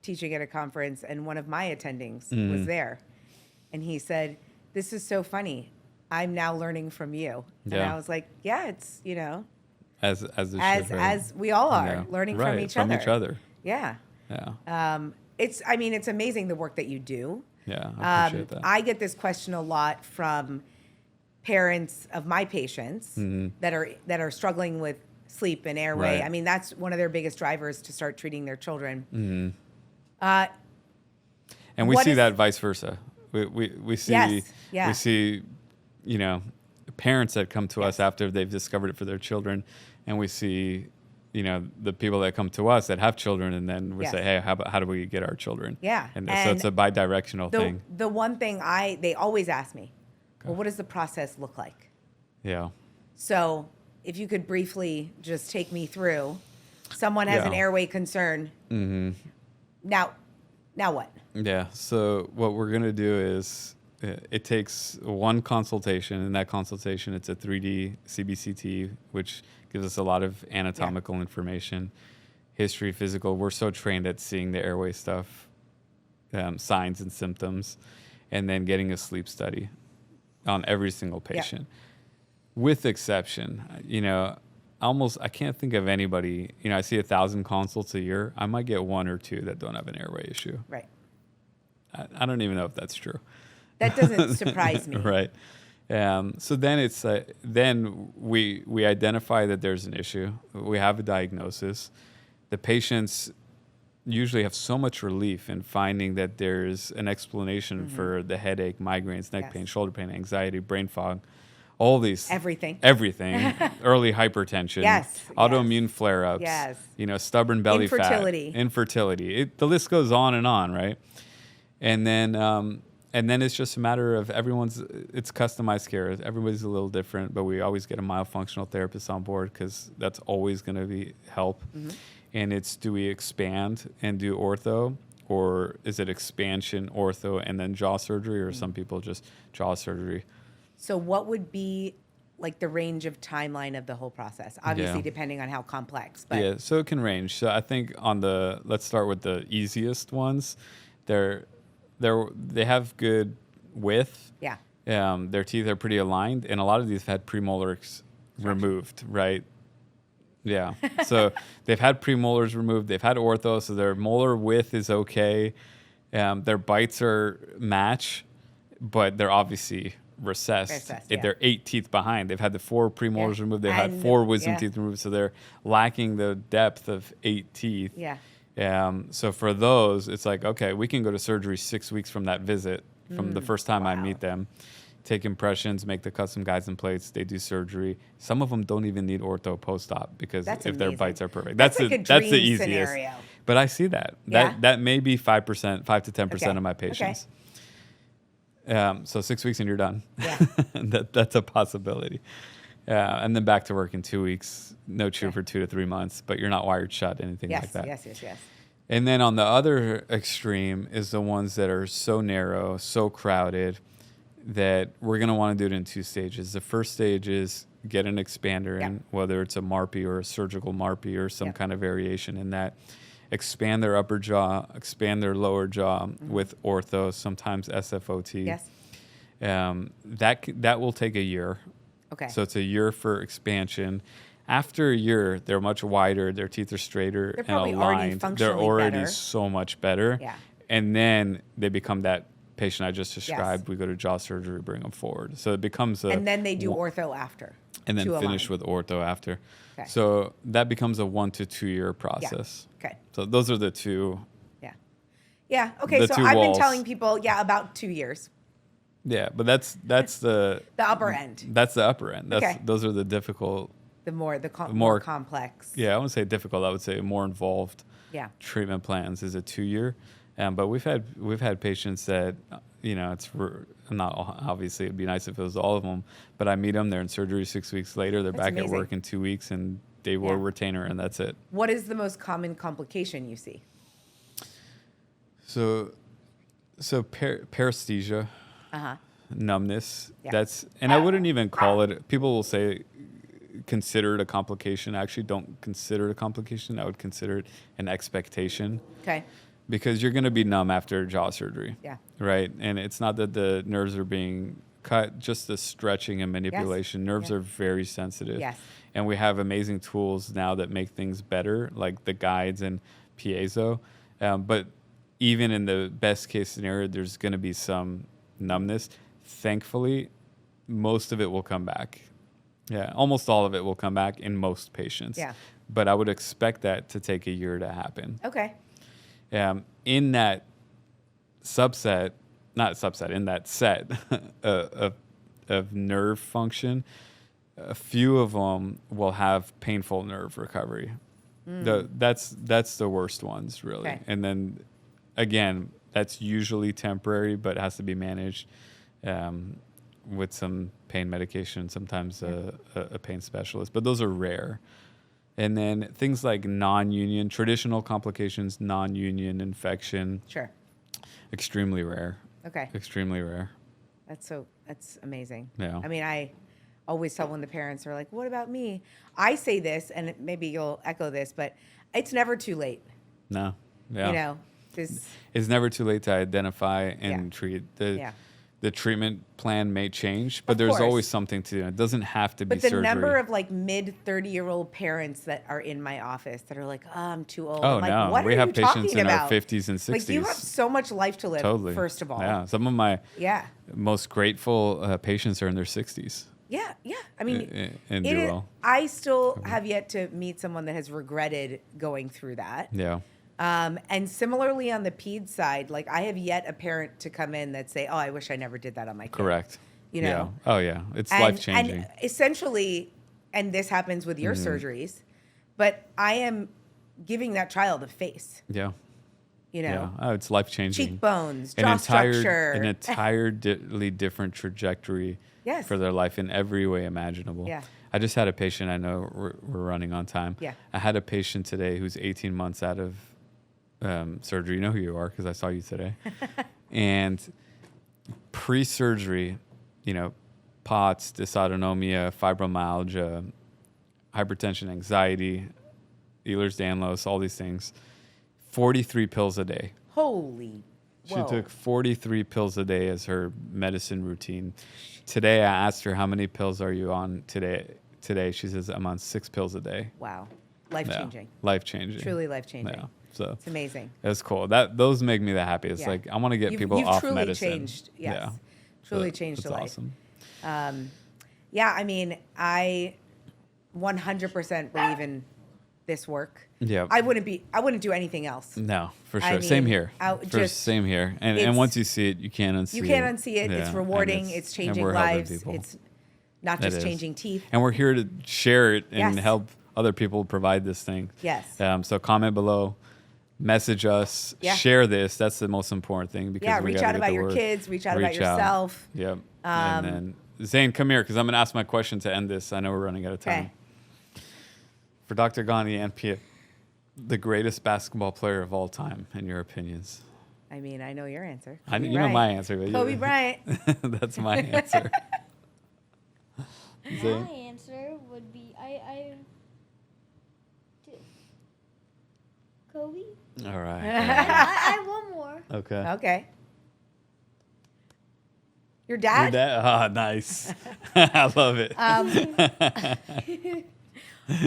teaching at a conference, and one of my attendings was there, and he said, "This is so funny. I'm now learning from you." And I was like, "Yeah, it's as we all are learning from each other. Yeah. It's amazing the work that you do. Yeah, I appreciate that. I get this question a lot from parents of my patients that are struggling with sleep and airway. Right. I mean, that's one of their biggest drivers to start treating their children. And we What see is- that vice versa. We see Yes, yeah. we see, parents that come to us Yes. after they've discovered it for their children, and we see, the people that come to us that have children, and then we Yes. say, hey, how do we get our children? Yeah, And so and it's a bi-directional thing. The one thing they always ask me, well, what does the process look like? Yeah. So if you could briefly just take me through, someone has an Yeah. airway concern. Mm-hmm. Now what? Yeah. So what we're gonna do is it takes one consultation. In that consultation, it's a 3D CBCT, which gives us a lot of anatomical information, history, physical. We're so trained at seeing the airway stuff, signs and symptoms, and then getting a sleep study on every single patient. With exception, I can't think of anybody. I see 1,000 consults a year. I might get one or two that don't have an airway issue. Right. I don't even know if that's true. That doesn't surprise me. Right. So then it's then we identify that there's an issue. We have a diagnosis. The patients usually have so much relief in finding that there's an explanation for the headache, migraines, neck Yes. pain, shoulder pain, anxiety, brain fog, all these Everything. early hypertension, Yes, autoimmune flare-ups, Yes. Stubborn belly Infertility. fat, infertility. The list goes on, right? And then it's just a matter of it's customized care. Everybody's a little different, but we always get a myofunctional therapist on board because that's always going to be help. Mm-hmm. And do we expand and do ortho, or is it expansion, ortho, and then jaw surgery, or some people just jaw surgery? So what would be like the range of timeline of the whole process? Obviously, Yeah. depending on how complex. But Yeah, so it can range. So I think let's start with the easiest ones. They have good width. yeah. Their teeth are pretty aligned, and a lot of these have had premolars removed, right? Yeah. So they've had premolars removed. They've had ortho, so their molar width is okay. Their bites are match, but they're obviously recessed. Yeah. They're 8 teeth behind. They've had the 4 premolars Yeah. removed. They've had And 4 wisdom yeah. teeth removed, so they're lacking the depth of 8 teeth. Yeah. So for those, it's like, okay, we can go to surgery 6 weeks from that visit, from the first time I wow. meet them, take impressions, make the custom guides and plates. They do surgery. Some of them don't even need ortho post-op because That's if their amazing. bites are perfect. That's like a that's the dream easiest. scenario. But I see that. Yeah? That may be 5%, 5 to 10% Okay. of my Okay. patients. So 6 weeks and you're done. Yeah. That's a possibility. And then back to work in 2 weeks. No chew for 2 to 3 months, but you're not wired shut, anything like Yes. that. Yes. And then on the other extreme is the ones that are so narrow, so crowded, that we're going to want to do it in 2 stages. The first stage is get an expander in, whether it's a MARPE or a surgical MARPE or some kind of variation in that. Expand their upper jaw, expand their lower jaw with ortho, sometimes SFOT. Yes. That will take a year. Okay. So it's a year for expansion. After a year, they're much wider. Their teeth are straighter They're and probably already aligned. They're functionally already better. so much better. Yeah. And then they become that patient I just described. We go to jaw surgery, bring them forward. So it becomes a... And then they do ortho after. And then to finish align. with ortho after. Okay. So that becomes a 1 to 2 year process. Okay. So those are the two. Yeah. Yeah. Okay. The So two I've walls. been telling people, about 2 years. Yeah, but that's the The upper end. That's the upper end. Okay. Those are the difficult. The more more- more complex. Yeah, I wouldn't say difficult. I would say more involved. Yeah. Treatment plans is a 2 year, but we've had patients that not obviously it'd be nice if it was all of them, but I meet them, they're in surgery 6 weeks later, they're That's back amazing. at work in 2 weeks, and they wore Yeah. retainer, and that's it. What is the most common complication you see? So paresthesia, numbness. Yeah. I wouldn't even call it. People will say consider it a complication. I actually don't consider it a complication. I would consider it an expectation. Okay. Because you're going to be numb after jaw surgery. Yeah. Right? And it's not that the nerves are being cut, just the stretching and manipulation. Nerves Yeah. are very sensitive. Yes. And we have amazing tools now that make things better, like the guides and piezo. But even in the best case scenario, there's going to be some numbness. Thankfully, most of it will come back. Yeah, almost all of it will come back in most patients. Yeah. But I would expect that to take a year to happen. Okay. In that in that set of nerve function, a few of them will have painful nerve recovery. That's the worst ones, really. Okay. And then, again, that's usually temporary, but it has to be managed with some pain medication, sometimes a pain specialist. But those are rare. And then things like non-union, traditional complications, non-union infection. Sure. Extremely rare. Okay. Extremely rare. That's amazing. Yeah. I mean, I always tell when the parents are like, "What about me?" I say this, and maybe you'll echo this, but it's never too late. No. Yeah. You know, this. It's never too late to identify and treat. The treatment plan may change, but Of there's course. always something to do. It doesn't have to be But the surgery. number of like mid 30-year-old parents that are in my office that are like, "Oh, I'm too old." Oh, I'm like, no. What We are have you patients talking in our about? 50s and 60s. Like, you have so much life to live. Totally. First of all. Yeah. Some of my Yeah. most grateful patients are in their 60s. Yeah. Yeah. I mean, And do well. I still have yet to meet someone that has regretted going through that. Yeah. And similarly on the ped side, like I have yet a parent to come in that say, "Oh, I wish I never did that on my kid." Correct. You know? Yeah. Oh, yeah. It's And- life-changing. And essentially, and this happens with your surgeries, but I am giving that child a face, Yeah. you know, Yeah. Oh, it's life-changing. cheekbones, jaw structure. An entirely different trajectory Yes. for their life in every way imaginable. Yeah. I just had a patient, I know we're running on time. Yeah. I had a patient today who's 18 months out of surgery. You know who you are because I saw you today. And pre-surgery, you know, POTS, dysautonomia, fibromyalgia, hypertension, anxiety, Ehlers-Danlos, all these things. 43 pills a day. Holy. She Whoa. took 43 pills a day as her medicine routine. Today, I asked her, how many pills are you on today? She says, I'm on 6 pills a day. Wow. Life-changing. Yeah, life-changing. Truly life-changing. Yeah. So It's amazing. that's cool. Those make me the happiest. Yeah. Like, I want to get You've- people you've off truly medicine. changed. Yes. Yeah. Truly So changed that's a life. awesome. Yeah, I mean, I 100% believe in this work. Yeah. I wouldn't do anything else. No, for I sure. Same mean, here. Same here. And it's- once you see it, you can't unsee it. You can't unsee it. Yeah, It's and rewarding. It's and changing we're helping lives. people. It's not It just is. changing teeth. And we're here to share it and Yes. help other people provide this thing. Yes. So comment below, message us, Yeah. share this. That's the most important thing because Yeah, we reach gotta out get about the your word. kids. Reach out about Reach out. yourself. Yep. And then Zane, come here because I'm gonna ask my question to end this. I know we're running out of time. Okay. For Dr. Gandhi and Piya, the greatest basketball player of all time, in your opinions? I mean, I know your answer. You know Bryant. my answer, but Kobe Bryant. That's my answer. My Zane? answer would be Kobe. All right. I have one more. Okay. Okay. Your Your dad? dad? Ah, nice. I love it.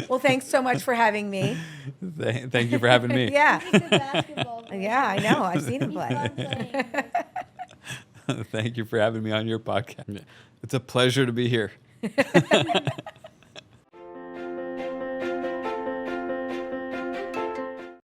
Well, thanks so much for having me. Thank you for having me. Yeah. He's a good basketball player. Yeah, I know. I've seen him He's play. fun playing. Thank you for having me on your podcast. It's a pleasure to be here.